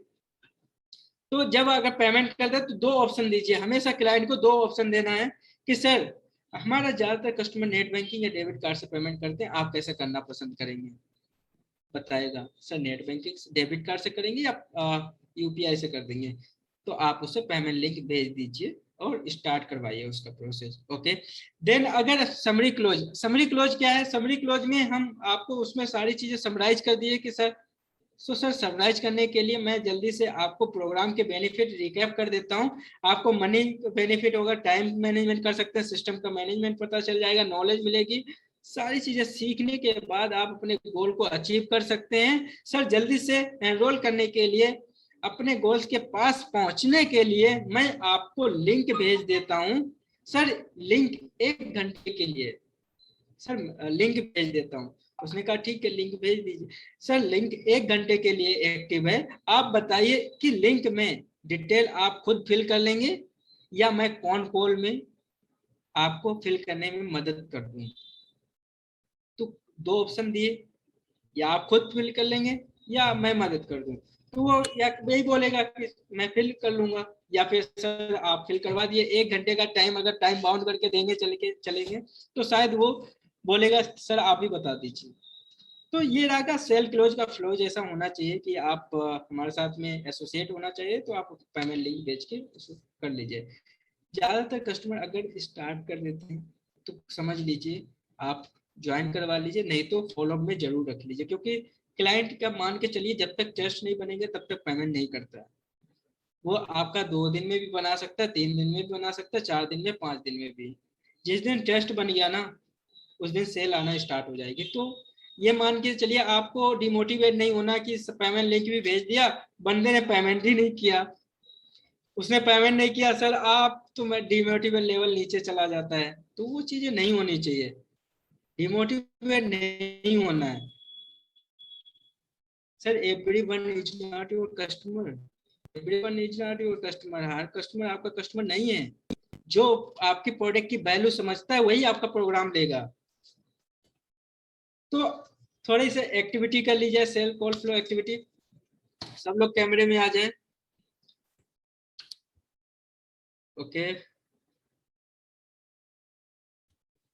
तो जब अगर पेमेंट कर दे तो 2 ऑप्शन दीजिए, हमेशा क्लाइंट को 2 ऑप्शन देना है कि सर हमारा ज्यादातर कस्टमर नेट बैंकिंग या डेबिट कार्ड से पेमेंट करते हैं, आप कैसे करना पसंद करेंगे, बताएगा sir net banking debit card से करेंगे या यूपीआई से कर देंगे, तो आप उसे पेमेंट लिंक भेज दीजिए और स्टार्ट करवाइए उसका प्रोसेस। ओके, देन अगर समरी क्लोज क्या है, समरी क्लोज में हम आपको उसमें सारी चीजें समराइज कर दिए कि सर सर समराइज करने के लिए मैं जल्दी से आपको प्रोग्राम के बेनिफिट रिकैप कर देता हूं। आपको मनी बेनिफिट होगा, टाइम मैनेजमेंट कर सकते हैं, सिस्टम का मैनेजमेंट पता चल जाएगा, नॉलेज मिलेगी, सारी चीजें सीखने के बाद आप अपने गोल को अचीव कर सकते हैं। सर जल्दी से एनरोल करने के लिए, अपने गोल्स के पास पहुंचने के लिए मैं आपको लिंक भेज देता हूं। सर लिंक 1 घंटे के लिए सर लिंक भेज देता हूं। उसने कहा ठीक है लिंक भेज दीजिए। सर लिंक 1 घंटे के लिए एक्टिव है, आप बताइए कि लिंक में डिटेल आप खुद फिल कर लेंगे या मैं कॉल में आपको फिल करने में मदद कर दूं। तो 2 ऑप्शन दिए, या आप खुद फिल कर लेंगे या मैं मदद कर दूं। तो वो या यही बोलेगा कि मैं फिल कर लूंगा, या फिर सर आप फिल करवा दिए। 1 घंटे का टाइम अगर टाइम बाउंड करके देंगे चलेंगे तो शायद वो बोलेगा सर आप ही बता दीजिए। तो ये रहा का सेल क्लोज का फ्लो जैसा होना चाहिए कि आप हमारे साथ में एसोसिएट होना चाहिए तो आप पेमेंट लिंक भेज के कर लीजिए। ज्यादातर कस्टमर अगर स्टार्ट कर देते हैं तो समझ लीजिए आप ज्वाइन करवा लीजिए, नहीं तो फॉलोअप में जरूर रख लीजिए, क्योंकि क्लाइंट का मान के चलिए जब तक ट्रस्ट नहीं बनेंगे तब तक पेमेंट नहीं करता है। वो आपका 2 दिन में भी बना सकता है, 3 दिन में भी बना सकता है, 4 दिन में, 5 दिन में भी। जिस दिन ट्रस्ट बन गया ना उस दिन सेल आना स्टार्ट हो जाएगी। तो ये मान के चलिए आपको डिमोटिवेट नहीं होना कि पेमेंट लिंक भी भेज दिया, बंदे ने पेमेंट ही नहीं किया, उसने पेमेंट नहीं किया सर, आप तो मैं डिमोटिवेट लेवल नीचे चला जाता है, तो वो चीजें नहीं होनी चाहिए, डिमोटिवेट नहीं होना है sir. Everyone is not your customer, everyone is not your customer, her customer आपका कस्टमर नहीं है। जो आपके प्रोडक्ट की वैल्यू समझता है वही आपका प्रोग्राम लेगा। तो थोड़ी सी एक्टिविटी कर लीजिए, सेल कॉल फ्लो एक्टिविटी। सब लोग कैमरे में आ जाएं। ओके,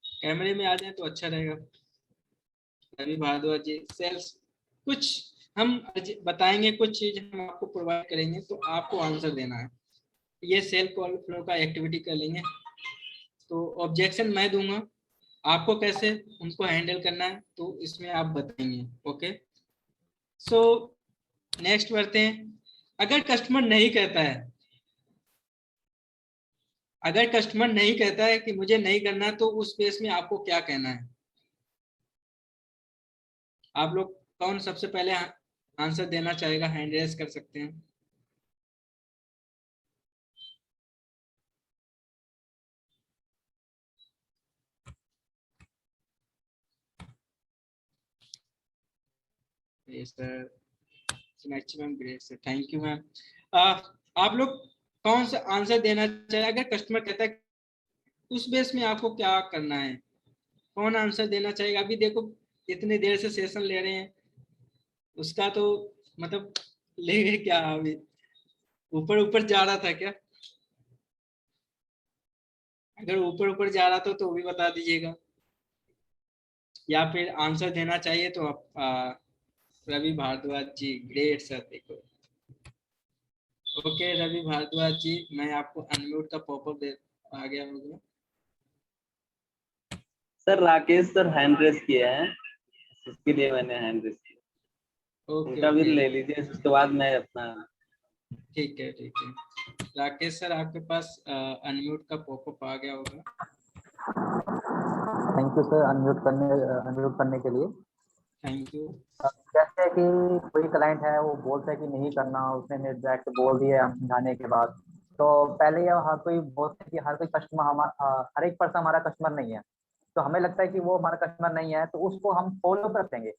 कैमरे में आ जाए तो अच्छा रहेगा। रवि भारद्वाज जी, सेल्स कुछ हम बताएंगे, कुछ चीज हम आपको प्रोवाइड करेंगे, तो आपको आंसर देना है। ये सेल कॉल फ्लो का एक्टिविटी कर लेंगे। तो ऑब्जेक्शन मैं दूंगा, आपको कैसे उनको हैंडल करना है तो इसमें आप बताएंगे। ओके, सो नेक्स्ट बढ़ते हैं। अगर कस्टमर नहीं कहता है, अगर कस्टमर नहीं कहता है कि मुझे नहीं करना, तो उस केस में आपको क्या कहना है? आप लोग कौन सबसे पहले आंसर देना चाहेगा? हैंड रेज कर सकते हैं। Sir maximum grade sir, thank you ma'am. आप लोग कौन सा आंसर देना चाहिए अगर कस्टमर कहता है, उस बेस में आपको क्या करना है? कौन आंसर देना चाहेगा? अभी देखो इतनी देर से सेशन ले रहे हैं, उसका तो मतलब ले क्या, अभी ऊपर ऊपर जा रहा था क्या? अगर ऊपर ऊपर जा रहा था तो भी बता दीजिएगा, या फिर आंसर देना चाहिए तो आप रवि भारद्वाज जी, ग्रेट सर। देखो ओके रवि भारद्वाज जी, मैं आपको अनम्यूट का पॉपअप दे आ गया होगा। Sir Rakesh sir hand raise किए हैं, इसके लिए मैंने हैंड रेस किया। ओके उनका भी ओके, ले लीजिए, उसके बाद मैं अपना। ठीक है ठीक है। राकेश सर आपके पास अनम्यूट का पॉपअप आ गया होगा। थैंक यू सर अनम्यूट करने के लिए। Thank you. जैसे कि कोई क्लाइंट है वो बोलता है कि नहीं करना, उसने डायरेक्ट बोल दिया हम समझाने के बाद, तो पहले ये हर कोई बोलता है कि हर कोई कस्टमर हर एक पर्सन हमारा कस्टमर नहीं है। तो हमें लगता है कि वो हमारा कस्टमर नहीं है, तो उसको हम फॉलो कर देंगे,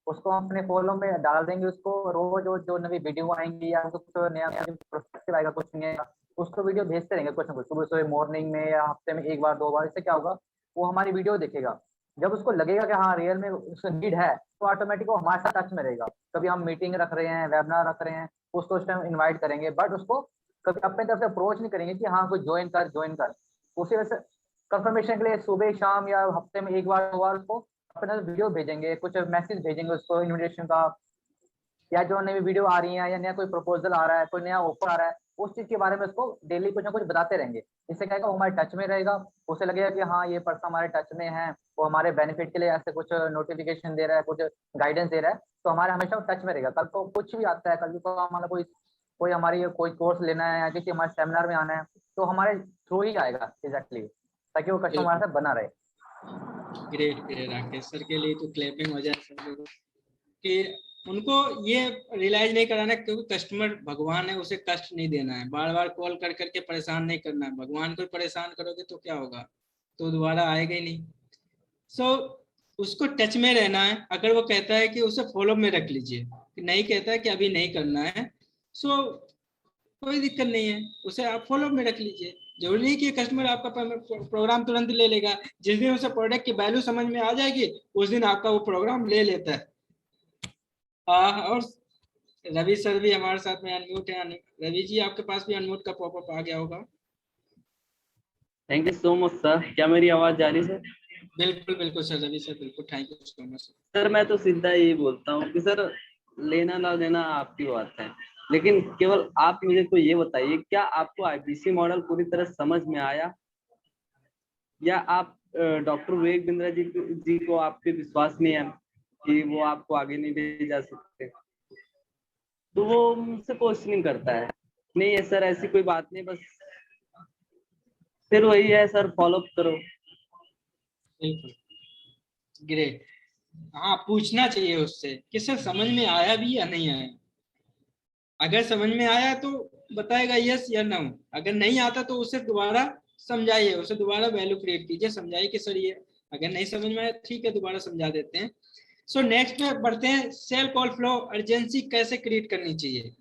उसको हम अपने फॉलो में डाल देंगे। उसको रोज जो नई वीडियो आएंगी या कुछ नया प्रोस्पेक्टिव आएगा, कुछ नया, उसको वीडियो भेजते रहेंगे कुछ ना कुछ, सुबह सुबह मॉर्निंग में या हफ्ते में एक बार दो बार। इससे क्या होगा, वो हमारी वीडियो देखेगा। जब उसको लगेगा कि हाँ रियल में उसको नीड है, तो ऑटोमेटिक वो हमारे साथ टच में रहेगा। कभी हम मीटिंग रख रहे हैं, वेबिनार रख रहे हैं, उसको उस टाइम इन्वाइट करेंगे, बट उसको कभी अपने तरफ से अप्रोच नहीं करेंगे कि हाँ कोई ज्वाइन कर ज्वाइन कर। उसी वजह से कंफर्मेशन के लिए सुबह शाम या हफ्ते में एक बार दो बार उसको अपना वीडियो भेजेंगे, कुछ मैसेज भेजेंगे उसको इन्विटेशन का, या जो नई वीडियो आ रही है या नया कोई प्रपोजल आ रहा है, कोई नया ऑफर आ रहा है, उस चीज के बारे में उसको डेली कुछ ना कुछ बताते रहेंगे। इससे क्या है, वो हमारे टच में रहेगा। उसे लगेगा कि हाँ ये पर्सन हमारे टच में है, वो हमारे बेनिफिट के लिए ऐसे कुछ नोटिफिकेशन दे रहा है, कुछ गाइडेंस दे रहा है, तो हमारे हमेशा टच में रहेगा। कल को कुछ भी आता है, कल को हमारा कोई कोई हमारी कोई कोर्स लेना है या किसी हमारे सेमिनार में आना है, तो हमारे थ्रू ही आएगा एग्जैक्टली, ताकि वो कस्टमर हमारे साथ बना रहे। ग्रेट ग्रेट, राकेश सर के लिए तो क्लैपिंग हो जाए सब लोगों कि उनको ये रियलाइज नहीं कराना, क्योंकि कस्टमर भगवान है, उसे कष्ट नहीं देना है, बार बार कॉल कर करके परेशान नहीं करना है। भगवान को परेशान करोगे तो क्या होगा, तो दोबारा आएगा ही नहीं। सो उसको टच में रहना है। अगर वो कहता है कि उसे फॉलो में रख लीजिए, नहीं कहता है कि अभी नहीं करना है, सो कोई दिक्कत नहीं है, उसे आप फॉलो में रख लीजिए। जरूरी नहीं कि कस्टमर आपका प्रोग्राम तुरंत ले लेगा। जिस दिन उसे प्रोडक्ट की वैल्यू समझ में आ जाएगी, उस दिन आपका वो प्रोग्राम ले लेता है। और रवि सर भी हमारे साथ में अनम्यूट है। रवि जी आपके पास भी अनम्यूट का पॉपअप आ गया होगा। Thank you so much sir, क्या मेरी आवाज जा रही है सर? बिल्कुल बिल्कुल सर, रवि सर बिल्कुल, thank you so much sir मैं तो सीधा यही बोलता हूँ कि सर लेना ना लेना आपकी बात है, लेकिन केवल आप मुझे को ये बताइए, क्या आपको आईपीसी मॉडल पूरी तरह समझ में आया, या आप डॉक्टर विवेक बिंद्रा जी को आपके विश्वास नहीं है कि वो आपको आगे नहीं ले जा सकते, तो वो मुझसे क्वेश्चनिंग करता है। नहीं है सर ऐसी कोई बात नहीं, बस फिर वही है सर, फॉलो अप करो। बिल्कुल ग्रेट। हाँ, पूछना चाहिए उससे कि सर समझ में आया भी या नहीं आया। अगर समझ में आया तो बताएगा यस या नो, अगर नहीं आता तो उसे दोबारा समझाइए, उसे दोबारा वैल्यू क्रिएट कीजिए, समझाइए कि सर ये, अगर नहीं समझ में आया ठीक है दोबारा समझा देते हैं। सो नेक्स्ट में बढ़ते हैं, सेल कॉल फ्लो अर्जेंसी कैसे क्रिएट करनी चाहिए।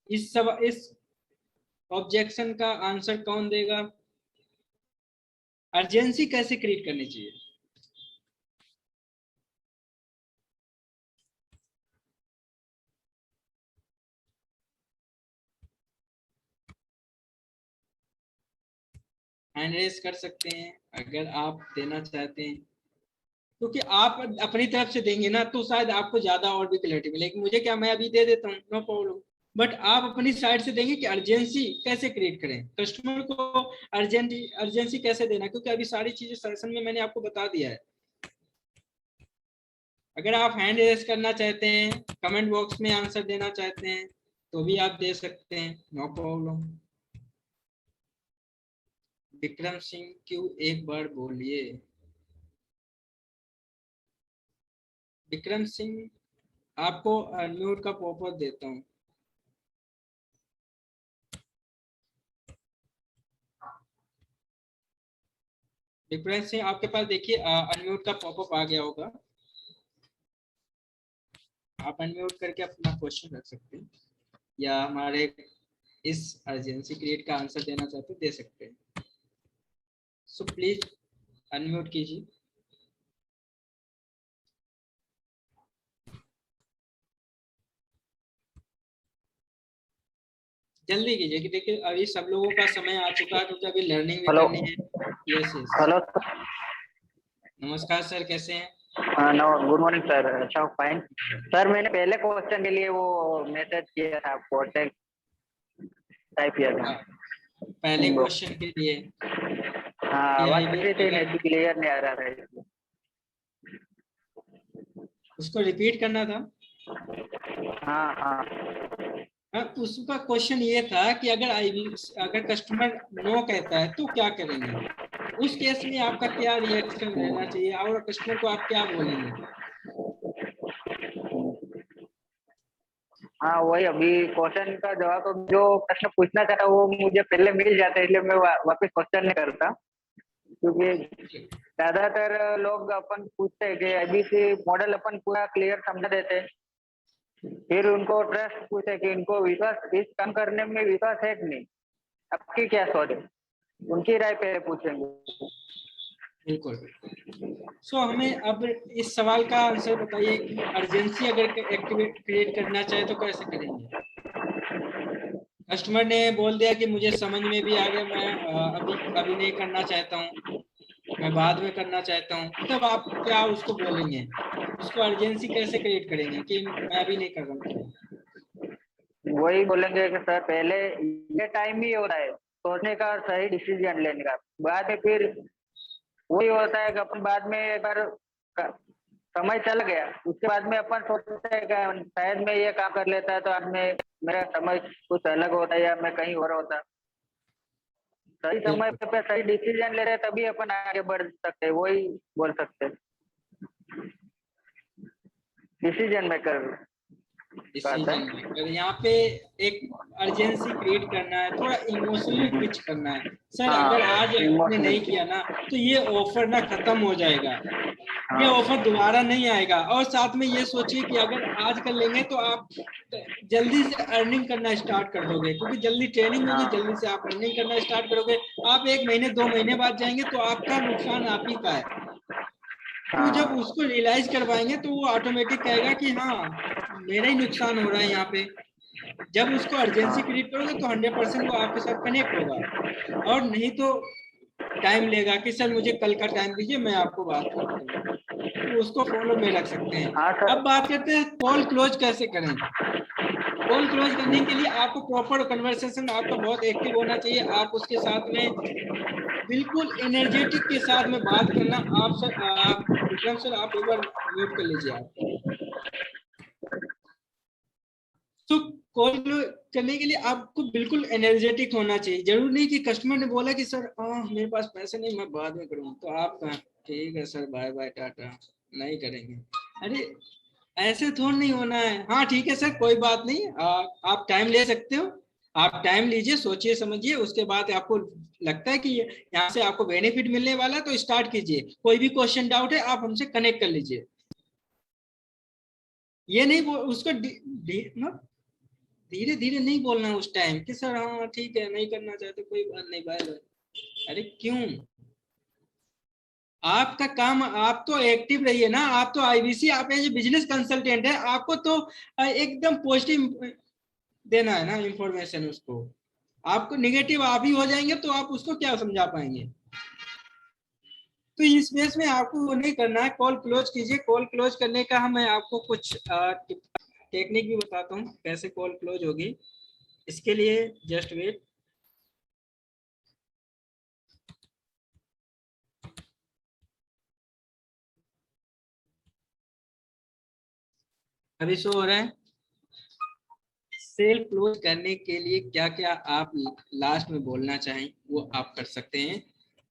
इस ऑब्जेक्शन का आंसर कौन देगा, अर्जेंसी कैसे क्रिएट करनी चाहिए। हैंड रेज कर सकते हैं अगर आप देना चाहते हैं, क्योंकि आप अपनी तरफ से देंगे ना तो शायद आपको ज्यादा और भी क्लैरिटी मिलेगी। मुझे क्या, मैं अभी दे देता हूँ, नो प्रॉब्लम, बट आप अपनी साइड से देंगे कि अर्जेंसी कैसे क्रिएट करें, कस्टमर को अर्जेंसी कैसे देना, क्योंकि अभी सारी चीजें सेशन में मैंने आपको बता दिया है। अगर आप हैंड रेज करना चाहते हैं, कमेंट बॉक्स में आंसर देना चाहते हैं तो भी आप दे सकते हैं, नो प्रॉब्लम। विक्रम सिंह क्यों एक बार बोलिए। विक्रम सिंह आपको अनम्यूट का पॉपअप देता हूँ। विक्रम सिंह आपके पास देखिए अनम्यूट का पॉपअप आ गया होगा, आप अनम्यूट करके अपना क्वेश्चन रख सकते हैं या हमारे इस अर्जेंसी क्रिएट का आंसर देना चाहते दे सकते हैं। सो प्लीज अनम्यूट कीजिए। जल्दी कीजिए कि देखिए अभी सब लोगों का समय आ चुका है, क्योंकि अभी लर्निंग भी हेलो। करनी है। Yes yes. हेलो नमस्कार सर, कैसे हैं। No, good morning sir. अच्छा फाइन सर, मैंने पहले क्वेश्चन के लिए वो मैसेज किया था आपको, टाइप किया था पहले क्वेश्चन के लिए। हाँ, नेट क्लियर नहीं आ रहा था, उसको रिपीट करना था। हाँ हाँ उसका क्वेश्चन ये था कि अगर कस्टमर नो कहता है तो क्या करेंगे, उस केस में आपका क्या रिएक्शन रहना चाहिए और कस्टमर को आप क्या बोलेंगे। हाँ, वही अभी क्वेश्चन का जवाब तो जो प्रश्न पूछना चाहता वो मुझे पहले मिल जाता है, इसलिए मैं वापस क्वेश्चन नहीं करता, क्योंकि ज्यादातर लोग अपन पूछते हैं कि एबीसी मॉडल अपन पूरा क्लियर समझा देते हैं, फिर उनको ट्रस्ट पूछे कि इनको विश्वास इस काम करने में विश्वास है कि नहीं, आपकी क्या सोच है, उनकी राय पे पूछेंगे। बिल्कुल। सो हमें अब इस सवाल का आंसर बताइए कि अर्जेंसी अगर एक्टिवेट क्रिएट करना चाहे तो कैसे करेंगे। कस्टमर ने बोल दिया कि मुझे समझ में भी आ गया, मैं अभी नहीं करना चाहता हूँ, मैं बाद में करना चाहता हूँ, तब आप क्या उसको बोलेंगे, उसको अर्जेंसी कैसे क्रिएट करेंगे कि मैं अभी नहीं कर रहा हूँ। वही बोलेंगे कि सर पहले ये टाइम ही होता है सोचने का, सही डिसीजन लेने का, बाद में फिर वही होता है कि अपन बाद में एक बार समय चल गया उसके बाद में अपन सोचते हैं कि शायद मैं ये काम कर लेता है तो आज में मेरा समय कुछ अलग होता है या मैं कहीं और होता। सही समय पे सही डिसीजन ले रहे तभी अपन आगे बढ़ सकते हैं, वही बोल सकते हैं डिसीजन मेकर। डिसीजन यहाँ पे एक अर्जेंसी क्रिएट करना है, थोड़ा इमोशनली पिच करना है। सर अगर आज आपने नहीं किया ना तो ये ऑफर ना खत्म हो जाएगा, ये ऑफर दोबारा नहीं आएगा, और साथ में ये सोचिए कि अगर आज कर लेंगे तो आप जल्दी से अर्निंग करना स्टार्ट कर दोगे, क्योंकि जल्दी ट्रेनिंग होगी, जल्दी से आप अर्निंग करना स्टार्ट करोगे। आप 1 महीने 2 महीने बाद जाएंगे तो आपका नुकसान आप ही का है। तो जब उसको रियलाइज करवाएंगे तो वो ऑटोमेटिक कहेगा कि हाँ मेरा ही नुकसान हो रहा है यहाँ पे। जब उसको अर्जेंसी क्रिएट करोगे तो 100% वो आपके साथ कनेक्ट होगा, और नहीं तो टाइम लेगा कि सर मुझे कल का टाइम दीजिए मैं आपको बात करता हूँ, तो उसको फॉलो में रख सकते हैं। अब बात करते हैं कॉल क्लोज कैसे करें। कॉल क्लोज करने के लिए आपको प्रॉपर कन्वर्सेशन आपका बहुत एक्टिव होना चाहिए, आप उसके साथ में बिल्कुल एनर्जेटिक के साथ में बात करना। आप सर विक्रम सर आप एक बार म्यूट कर लीजिए आप। तो कॉल करने के लिए आपको बिल्कुल एनर्जेटिक होना चाहिए, जरूर नहीं कि कस्टमर ने बोला कि सर मेरे पास पैसे नहीं मैं बाद में करूँगा, तो आप ठीक है सर बाय बाय टाटा नहीं करेंगे। अरे ऐसे थोड़ा नहीं होना है। हाँ ठीक है सर, कोई बात नहीं, आप टाइम ले सकते हो, आप टाइम लीजिए, सोचिए समझिए, उसके बाद आपको लगता है कि यहाँ से आपको बेनिफिट मिलने वाला है तो स्टार्ट कीजिए। कोई भी क्वेश्चन डाउट है आप हमसे कनेक्ट कर लीजिए। ये नहीं उसको धीरे धीरे नहीं बोलना है उस टाइम कि सर हाँ ठीक है नहीं करना चाहते कोई बात नहीं, बाय बाय। अरे क्यों, आपका काम, आप तो एक्टिव रहिए ना, आप तो आईबीसी, आप एज बिजनेस कंसल्टेंट है, आपको तो एकदम पॉजिटिव देना है ना इंफॉर्मेशन उसको। आपको निगेटिव आप ही हो जाएंगे तो आप उसको क्या समझा पाएंगे। तो इस बेस में आपको वो नहीं करना है, कॉल क्लोज कीजिए। कॉल क्लोज करने का मैं आपको कुछ टेक्निक भी बताता हूँ कैसे कॉल क्लोज होगी। इसके लिए जस्ट वेट। अभी शो हो रहा है। सेल क्लोज करने के लिए क्या क्या आप लास्ट में बोलना चाहें वो आप कर सकते हैं।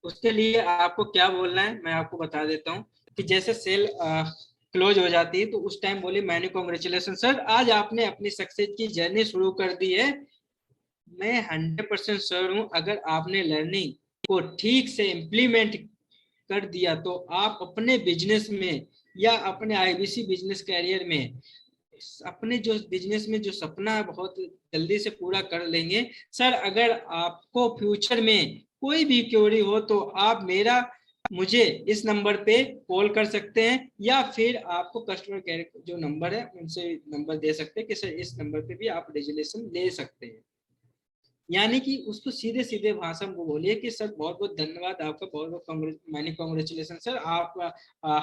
उसके लिए आपको क्या बोलना है मैं आपको बता देता हूँ कि जैसे सेल क्लोज हो जाती है तो उस टाइम बोले मैंने कांग्रेचुलेशन सर, आज आपने अपनी सक्सेस की जर्नी शुरू कर दी है। मैं 100% श्योर हूँ अगर आपने लर्निंग को ठीक से इम्प्लीमेंट कर दिया तो आप अपने बिजनेस में या अपने आईबीसी बिजनेस कैरियर में अपने जो बिजनेस में जो सपना है बहुत जल्दी से पूरा कर लेंगे। सर अगर आपको फ्यूचर में कोई भी क्वेरी हो तो आप मुझे इस नंबर पे कॉल कर सकते हैं या फिर आपको कस्टमर केयर जो नंबर है उनसे नंबर दे सकते हैं कि सर इस नंबर पे भी आप रेजुलेशन ले सकते हैं। यानी कि उसको सीधे सीधे भाषा में बोलिए कि सर बहुत बहुत धन्यवाद आपका, बहुत बहुत मैनी कांग्रेचुलेशन सर, आप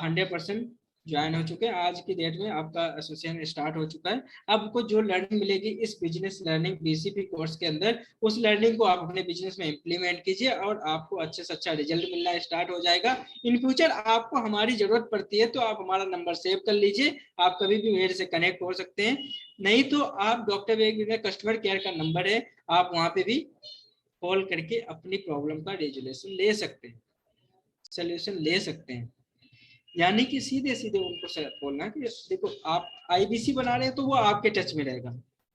100% ज्वाइन हो चुके हैं, आज की डेट में आपका एसोसिएशन स्टार्ट हो चुका है। आपको जो लर्निंग मिलेगी इस बिजनेस लर्निंग बीसीपी कोर्स के अंदर, उस लर्निंग को आप अपने बिजनेस में इम्प्लीमेंट कीजिए और आपको अच्छे से अच्छा रिजल्ट मिलना स्टार्ट हो जाएगा। इन फ्यूचर आपको हमारी जरूरत पड़ती है तो आप हमारा नंबर सेव कर लीजिए, आप कभी भी मेरे से कनेक्ट हो सकते हैं। नहीं तो आप डॉक्टर वेग कस्टमर केयर का नंबर है, आप वहां पे भी कॉल करके अपनी प्रॉब्लम का रेजुलेशन ले सकते हैं, सोल्यूशन ले सकते हैं। यानी कि सीधे सीधे उनको बोलना कि देखो आप आईबीसी बना रहे हैं तो वो आपके टच में रहेगा,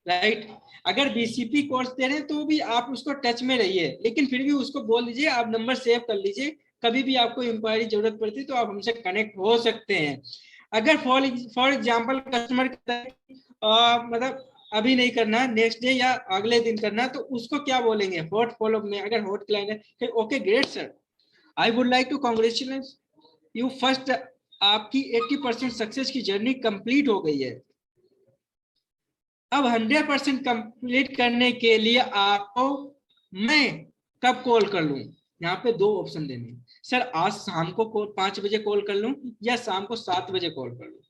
राइट। अगर बीसीपी कोर्स दे रहे हैं तो भी आप उसको टच में रहिए, लेकिन फिर भी उसको बोल दीजिए आप नंबर सेव कर लीजिए, कभी भी आपको इंक्वायरी जरूरत पड़ती है तो आप हमसे कनेक्ट हो सकते हैं। अगर फॉर एग्जाम्पल कस्टमर मतलब अभी नहीं करना है, नेक्स्ट डे या अगले दिन करना है, तो उसको क्या बोलेंगे हॉट फॉलोअप में। अगर हॉट क्लाइंट है, okay great sir, I would like to congratulate you first, आपकी 80% सक्सेस की जर्नी कंप्लीट हो गई है। अब 100% कंप्लीट करने के लिए आपको मैं कब कॉल कर लूं, यहाँ पे दो ऑप्शन देने, सर आज शाम को 5 बजे कॉल कर लूं या शाम को 7 बजे कॉल कर लूं।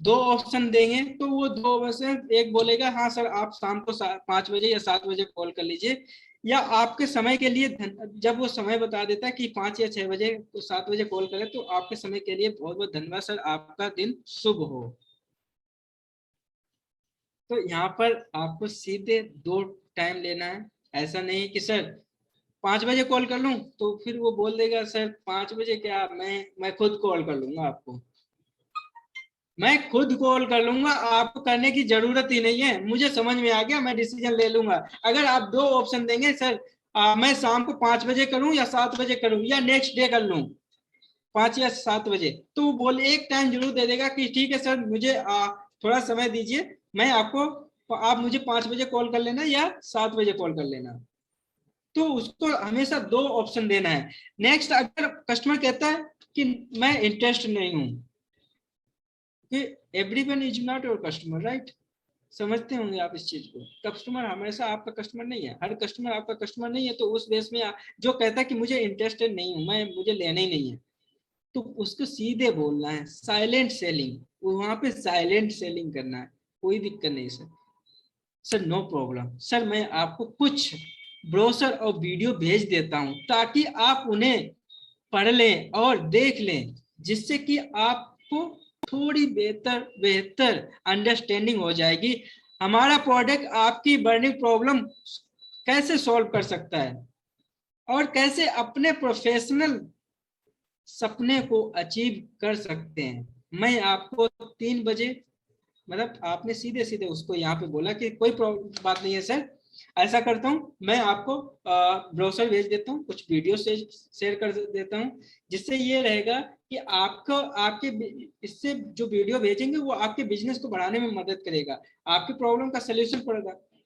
दो ऑप्शन देंगे तो वो दो ऑप्शन, एक बोलेगा हाँ सर आप शाम को 5 बजे या 7 बजे कॉल कर लीजिए, या आपके समय के लिए जब वो समय बता देता है कि 5 या 6 बजे तो 7 बजे कॉल करें, तो आपके समय के लिए बहुत बहुत धन्यवाद सर, आपका दिन शुभ हो। तो यहाँ पर आपको सीधे दो टाइम लेना है, ऐसा नहीं कि सर 5 बजे कॉल कर लूं, तो फिर वो बोल देगा सर 5 बजे क्या, मैं खुद कॉल कर लूंगा आपको, मैं खुद कॉल कर लूंगा, आपको करने की जरूरत ही नहीं है, मुझे समझ में आ गया, मैं डिसीजन ले लूंगा। अगर आप दो ऑप्शन देंगे सर मैं शाम को 5 बजे करूं या 7 बजे करूं या नेक्स्ट डे कर लूं 5 या 7 बजे, तो वो बोले एक टाइम जरूर दे देगा कि ठीक है सर मुझे थोड़ा समय दीजिए, मैं आपको, आप मुझे 5 बजे कॉल कर लेना या 7 बजे कॉल कर लेना। तो उसको हमेशा दो ऑप्शन देना है। नेक्स्ट, अगर कस्टमर कहता है कि मैं इंटरेस्ट नहीं हूं, कि everyone is not your customer, right, समझते होंगे आप इस चीज को। कस्टमर हमेशा आपका कस्टमर नहीं है, हर कस्टमर आपका कस्टमर नहीं है। तो उस बेस में जो कहता है कि मुझे इंटरेस्टेड नहीं हूं, मुझे लेना ही नहीं है, तो उसको सीधे बोलना है साइलेंट सेलिंग, वहां पे साइलेंट सेलिंग करना है, कोई दिक्कत नहीं sir. Sir no problem sir, मैं आपको कुछ ब्रोशर और वीडियो भेज देता हूं ताकि आप उन्हें पढ़ लें और देख लें, जिससे कि आपको थोड़ी बेहतर अंडरस्टैंडिंग हो जाएगी हमारा प्रोडक्ट आपकी बर्निंग प्रॉब्लम कैसे सॉल्व कर सकता है और कैसे अपने प्रोफेशनल सपने को अचीव कर सकते हैं। मैं आपको 3 बजे, मतलब आपने सीधे सीधे उसको यहाँ पे बोला कि कोई बात नहीं है सर, ऐसा करता हूँ मैं आपको ब्रोशर भेज देता हूँ, कुछ वीडियो से शेयर कर देता हूँ, जिससे ये रहेगा कि आपको आपके इससे जो वीडियो भेजेंगे वो आपके बिजनेस को बढ़ाने में मदद करेगा, आपकी प्रॉब्लम का सोल्यूशन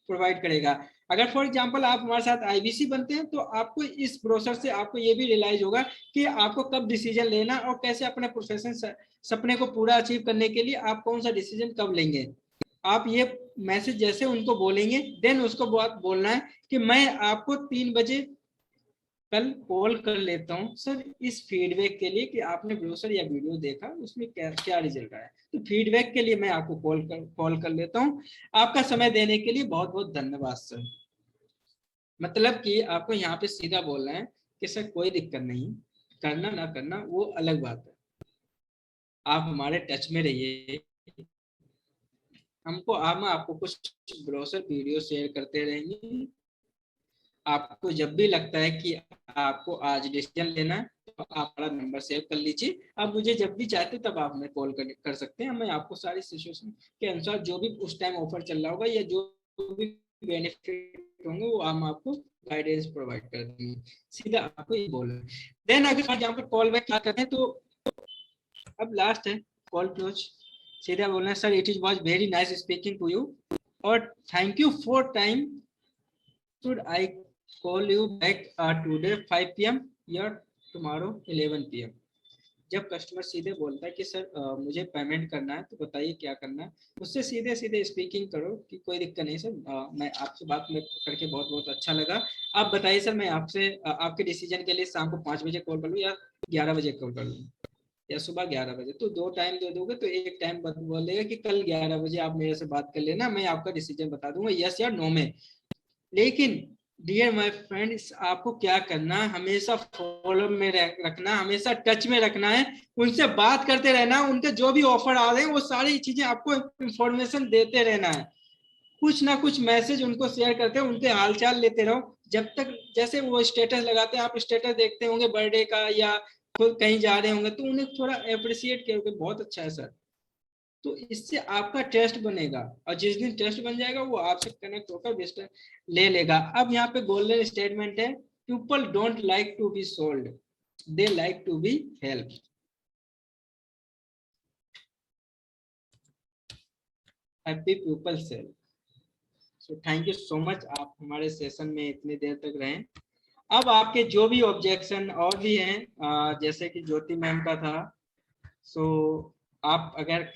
प्रोवाइड करेगा। अगर फॉर एग्जांपल आप हमारे साथ आईबीसी बनते हैं तो आपको इस ब्रोशर से आपको ये भी रियलाइज होगा कि आपको कब डिसीजन लेना और कैसे अपने प्रोफेशन सपने को पूरा अचीव करने के लिए आप कौन सा डिसीजन कब लेंगे। आप ये मैसेज जैसे उनको बोलेंगे देन उसको बात बोलना है कि मैं आपको 3 बजे कल कॉल कर लेता हूँ सर इस फीडबैक के लिए कि आपने ब्रोशर या वीडियो देखा उसमें क्या रिजल्ट आया, तो फीडबैक के लिए मैं आपको कॉल कर लेता हूँ। आपका समय देने के लिए बहुत बहुत धन्यवाद सर। मतलब कि आपको यहाँ पे सीधा बोलना है कि सर कोई दिक्कत नहीं, करना ना करना वो अलग बात है, आप हमारे टच में रहिए, हम आपको कुछ ब्रोशर वीडियो शेयर करते रहेंगे। आपको जब भी लगता है कि आपको आज डिसीजन लेना है तो आप हमारा नंबर सेव कर लीजिए, आप मुझे जब भी चाहते तब आप हमें कॉल कर सकते हैं। मैं आपको सारी सिचुएशन के अनुसार जो भी उस टाइम ऑफर चल रहा होगा या जो भी बेनिफिट होंगे वो हम आपको गाइडेंस प्रोवाइड कर देंगे। सीधा आपको ये बोलना है। देन अगर फॉर एग्जांपल कॉल बैक करते हैं तो अब लास्ट है कॉल क्लोज, सीधा बोलना है sir it was very nice speaking to you और thank you for time, should I call you back today 5 PM या tomorrow 11 PM। जब कस्टमर सीधे बोलता है कि सर मुझे पेमेंट करना है तो बताइए क्या करना है, उससे सीधे सीधे स्पीकिंग करो कि कोई दिक्कत नहीं सर, मैं आपसे बात में करके बहुत बहुत अच्छा लगा, आप बताइए सर मैं आपसे आपके डिसीजन के लिए शाम को 5 बजे कॉल कर लूँ या 11 बजे कॉल कर लूँ या सुबह 11 बजे, तो 2 टाइम दे दोगे तो एक टाइम बोलेगा कि कल 11 बजे आप मेरे से बात कर लेना, मैं आपका डिसीजन बता दूंगा यस या नो में। लेकिन डियर माय फ्रेंड्स आपको क्या करना है, हमेशा फॉलो में रखना, हमेशा टच में रखना है, उनसे बात करते रहना, उनके जो भी ऑफर आ रहे हैं वो सारी चीजें आपको इंफॉर्मेशन देते रहना है, कुछ ना कुछ मैसेज उनको शेयर करते हैं, उनके हालचाल लेते रहो जब तक, जैसे वो स्टेटस लगाते हैं आप स्टेटस देखते होंगे बर्थडे का या खुद कहीं जा रहे होंगे तो उन्हें थोड़ा अप्रिशिएट करोगे, बहुत अच्छा है सर, तो इससे आपका ट्रस्ट बनेगा और जिस दिन ट्रस्ट बन जाएगा वो आपसे कनेक्ट होकर बेस्ट ले लेगा। अब यहाँ पे गोल्डन स्टेटमेंट है, people don't like to be sold, they like to be help. Happy people sell. So thank you so much, आप हमारे सेशन में इतनी देर तक रहें। अब आपके जो भी ऑब्जेक्शन और भी हैं जैसे कि ज्योति मैम का था, सो आप अगर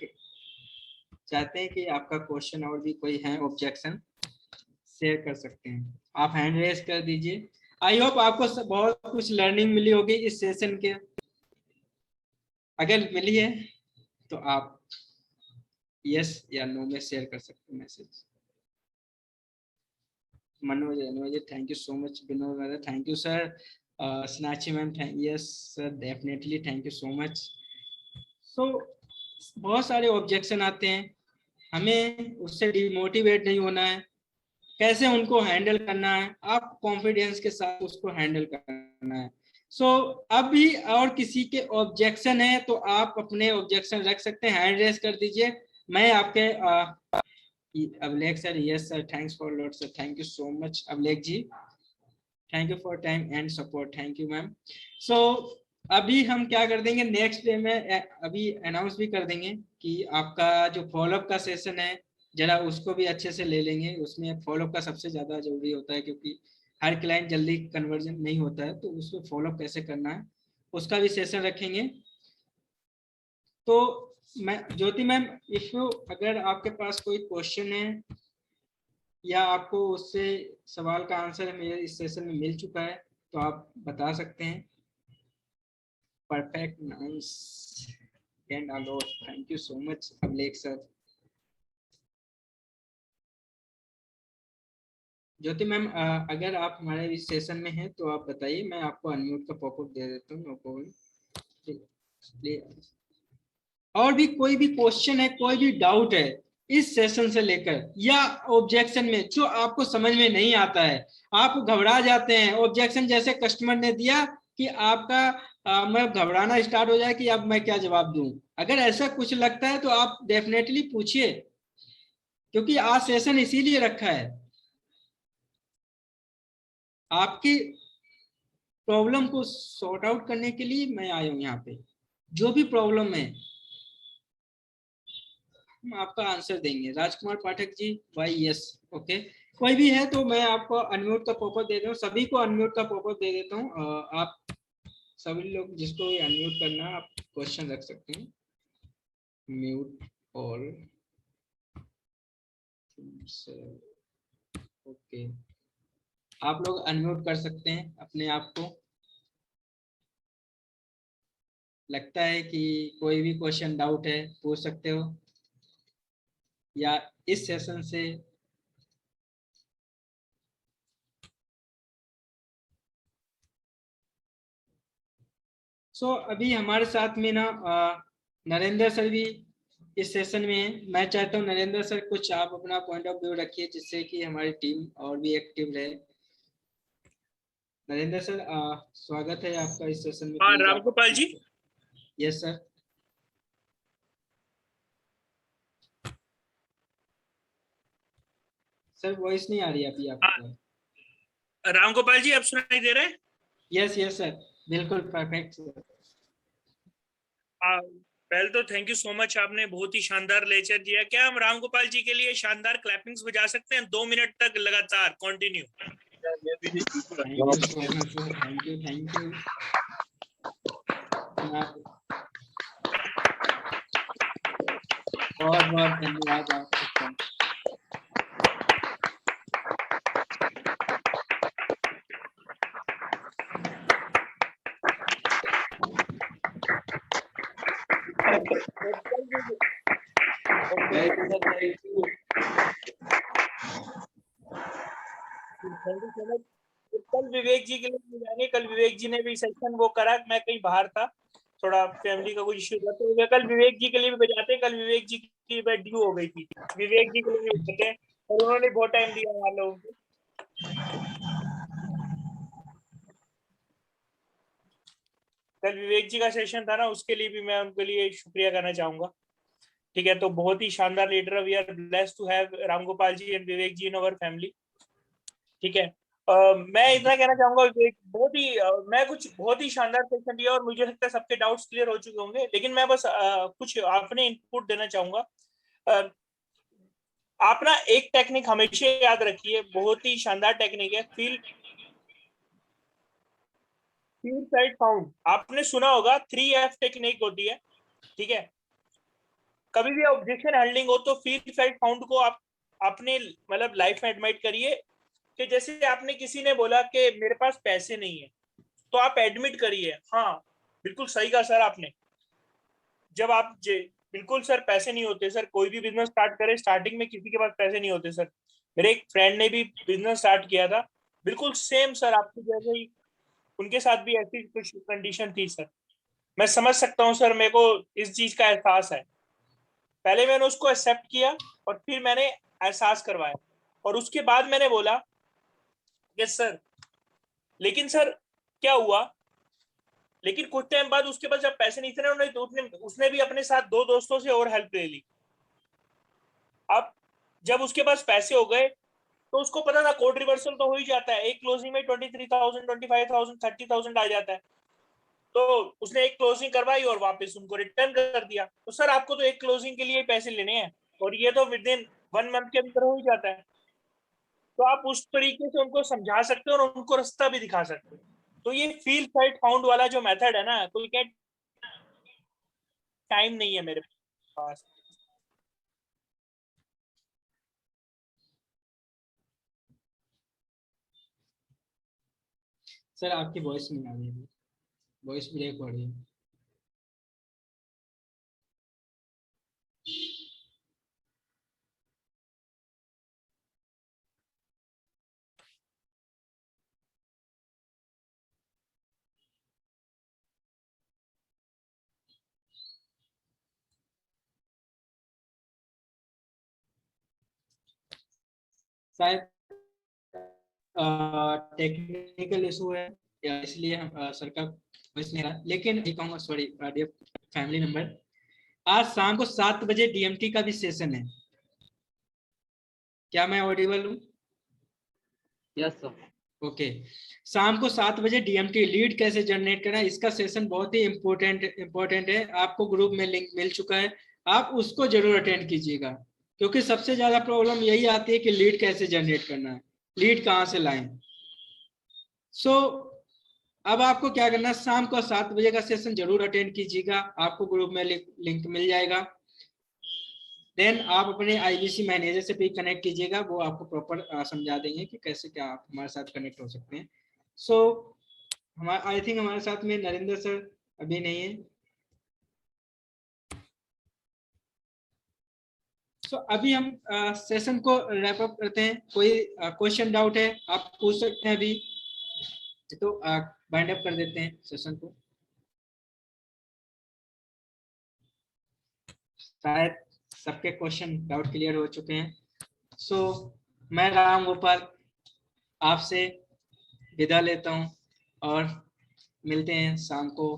चाहते हैं कि आपका क्वेश्चन और भी कोई है ऑब्जेक्शन शेयर कर सकते हैं, आप हैंड रेज कर दीजिए। आई होप आपको बहुत कुछ लर्निंग मिली होगी इस सेशन के, अगर मिली है तो आप यस या नो में शेयर कर सकते हैं message. Manoj thank you so much, Vinod thank you sir, स्नैची ma'am yes sir definitely thank you so much. So बहुत सारे ऑब्जेक्शन आते हैं, हमें उससे डिमोटिवेट नहीं होना है, कैसे उनको हैंडल करना है, आप कॉन्फिडेंस के साथ उसको हैंडल करना है। सो अब भी और किसी के ऑब्जेक्शन है तो आप अपने ऑब्जेक्शन रख सकते हैं, हैंड रेज कर दीजिए। मैं आपके Abhilekh sir yes sir thanks for lot sir, thank you so much Abhilekh ji, thank you for time and support, thank you ma'am. So अभी हम क्या कर देंगे नेक्स्ट डे में अभी अनाउंस भी कर देंगे कि आपका जो फॉलोअप का सेशन है जरा उसको भी अच्छे से ले लेंगे, उसमें फॉलोअप का सबसे ज्यादा जरूरी होता है क्योंकि हर क्लाइंट जल्दी कन्वर्जन नहीं होता है, तो उसको फॉलोअप कैसे करना है उसका भी सेशन रखेंगे। तो मैं ज्योति मैम अगर आपके पास कोई क्वेश्चन है या आपको उससे सवाल का आंसर मेरे इस सेशन में मिल चुका है तो आप बता सकते हैं। Perfect nice and a lot, thank you so much अभिलेख सर। ज्योति मैम अगर आप हमारे इस सेशन में हैं तो आप बताइए, मैं आपको अनम्यूट का पॉपअप दे देता हूँ, नो प्रॉब्लम। और भी कोई भी क्वेश्चन है, कोई भी डाउट है इस सेशन से लेकर या ऑब्जेक्शन में जो आपको समझ में नहीं आता है, आप घबरा जाते हैं, ऑब्जेक्शन जैसे कस्टमर ने दिया कि आपका मैं घबराना स्टार्ट हो जाए कि अब मैं क्या जवाब दूं। अगर ऐसा कुछ लगता है तो आप डेफिनेटली पूछिए, क्योंकि आज सेशन इसीलिए रखा है, आपकी प्रॉब्लम को सॉर्ट आउट करने के लिए मैं आया हूं यहाँ पे। जो भी प्रॉब्लम है हम आपका आंसर देंगे। राजकुमार Pathak ji, Y yes, okay. कोई भी है तो मैं आपको अनम्यूट का पॉपअप दे देता हूँ, सभी को अनम्यूट का पॉपअप दे देता हूँ। आप सभी लोग जिसको भी अनम्यूट करना है आप क्वेश्चन रख सकते हैं। Mute all, okay. आप लोग अनम्यूट कर सकते हैं अपने आप को। लगता है कि कोई भी क्वेश्चन डाउट है पूछ सकते हो, या इस सेशन से अभी हमारे साथ में ना नरेंद्र सर भी इस सेशन में है। मैं चाहता हूँ नरेंद्र सर कुछ आप अपना पॉइंट ऑफ व्यू रखिए, जिससे कि हमारी टीम और भी एक्टिव रहे। नरेंद्र सर, स्वागत है आपका इस सेशन में। हाँ Ramgopal ji. Yes sir. Sir voice नहीं आ रही अभी आपको। रामगोपाल जी, अब सुनाई दे रहा है? यस यस सर, बिल्कुल परफेक्ट सर। पहले तो थैंक यू सो मच, आपने बहुत ही शानदार लेक्चर दिया। क्या हम रामगोपाल जी के लिए शानदार क्लैपिंग्स बजा सकते हैं 2 मिनट तक लगातार continue? Thank you so much sir, thank you thank you. बहुत बहुत धन्यवाद आपका। कल विवेक जी के लिए जाने, कल विवेक जी ने भी सेशन वो करा, मैं कहीं बाहर था, थोड़ा फैमिली का कुछ इश्यू था, तो कल विवेक जी के लिए भी बजाते। कल विवेक जी की ड्यू हो गई थी, विवेक जी के लिए भी बजाते और उन्होंने बहुत टाइम दिया हमारे लोगों को। कल विवेक जी का सेशन था ना, उसके लिए भी मैं उनके लिए शुक्रिया करना चाहूंगा। ठीक है, तो बहुत ही शानदार leader, we are blessed to have Ramgopal ji and Vivek ji in our family. ठीक है, मैं इतना कहना चाहूंगा, मैं कुछ बहुत ही शानदार सेशन दिया और मुझे लगता है सबके डाउट्स क्लियर हो चुके होंगे, लेकिन मैं बस कुछ अपने इनपुट देना चाहूंगा। आप ना एक टेक्निक हमेशा याद रखिए, बहुत ही शानदार टेक्निक है, फील साइड फाउंड। आपने सुना होगा 3F टेक्निक होती है। ठीक है, कभी भी ऑब्जेक्शन हैंडलिंग हो तो फील साइड फाउंड को आप अपने मतलब लाइफ में एडमिट करिए। कि जैसे आपने किसी ने बोला कि मेरे पास पैसे नहीं है, तो आप एडमिट करिए, हाँ बिल्कुल सही कहा सर आपने। जब आप बिल्कुल सर, पैसे नहीं होते सर, कोई भी बिजनेस स्टार्ट करे स्टार्टिंग में किसी के पास पैसे नहीं होते सर। मेरे एक फ्रेंड ने भी बिजनेस स्टार्ट किया था, बिल्कुल सेम सर आपकी जैसे ही उनके साथ भी ऐसी कुछ कंडीशन थी सर। मैं समझ सकता हूँ सर, मेरे को इस चीज का एहसास है। पहले मैंने उसको एक्सेप्ट किया और फिर मैंने एहसास करवाया, और उसके बाद मैंने बोला यस सर। लेकिन सर क्या हुआ, लेकिन कुछ टाइम बाद उसके पास जब पैसे नहीं थे ना, तो उसने भी अपने साथ 2 दोस्तों से और हेल्प ले ली। अब जब उसके पास पैसे हो गए तो उसको पता था कोड रिवर्सल तो हो ही जाता है, एक क्लोजिंग में 23,000 25,000 30,000 आ जाता है। तो उसने एक क्लोजिंग करवाई और वापस उनको रिटर्न कर दिया। तो सर आपको तो एक क्लोजिंग के लिए पैसे लेने हैं, और ये तो विद इन 1 मंथ के अंदर हो ही जाता है। तो आप उस तरीके से उनको समझा सकते हो और उनको रास्ता भी दिखा सकते हो। तो ये फील साइड फाउंड वाला जो मेथड है ना, कोई क्या टाइम नहीं है मेरे पास। सर आपकी वॉइस नहीं आ रही है, वॉइस ब्रेक हो रही है। शायद टेक्निकल इशू है, इसलिए हम सर का वॉइस नहीं रहा, लेकिन ये कहूँगा सॉरी डियर फैमिली मेंबर, आज शाम को 7 बजे DMT का भी सेशन है। क्या मैं ऑडिबल हूँ? Yes sir. ओके, शाम को 7 बजे DMT लीड कैसे जनरेट करना है, इसका सेशन बहुत ही इम्पोर्टेंट है। आपको ग्रुप में लिंक मिल चुका है, आप उसको जरूर अटेंड कीजिएगा, क्योंकि सबसे ज्यादा प्रॉब्लम यही आती है कि लीड कैसे जनरेट करना है, लीड कहाँ से लाएं। सो अब आपको क्या करना है, शाम को 7 बजे का सेशन जरूर अटेंड कीजिएगा, आपको ग्रुप में लिंक मिल जाएगा। देन आप अपने IBC मैनेजर से भी कनेक्ट कीजिएगा, वो आपको प्रॉपर समझा देंगे कि कैसे क्या आप हमारे साथ कनेक्ट हो सकते हैं। सो आई थिंक हमारे साथ में नरेंद्र सर अभी नहीं है। सो अभी हम सेशन को रैप अप करते हैं। कोई क्वेश्चन डाउट है आप पूछ सकते हैं अभी, तो बाइंड अप कर देते हैं सेशन को। शायद सबके क्वेश्चन डाउट क्लियर हो चुके हैं। सो मैं राम गोपाल आपसे विदा लेता हूं और मिलते हैं शाम को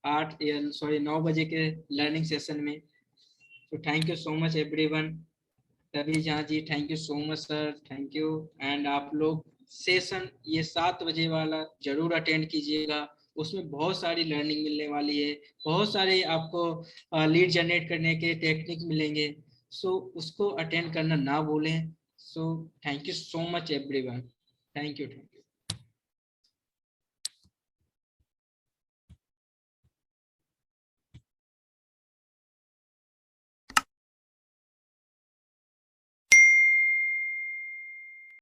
9 बजे के लर्निंग सेशन में। तो thank you so much everyone. Ravi Jha ji thank you so much sir, thank you. And आप लोग सेशन ये 7 बजे वाला जरूर अटेंड कीजिएगा, उसमें बहुत सारी लर्निंग मिलने वाली है, बहुत सारे आपको लीड जनरेट करने के टेक्निक मिलेंगे। सो उसको अटेंड करना ना भूलें। सो thank you so much everyone, thank you.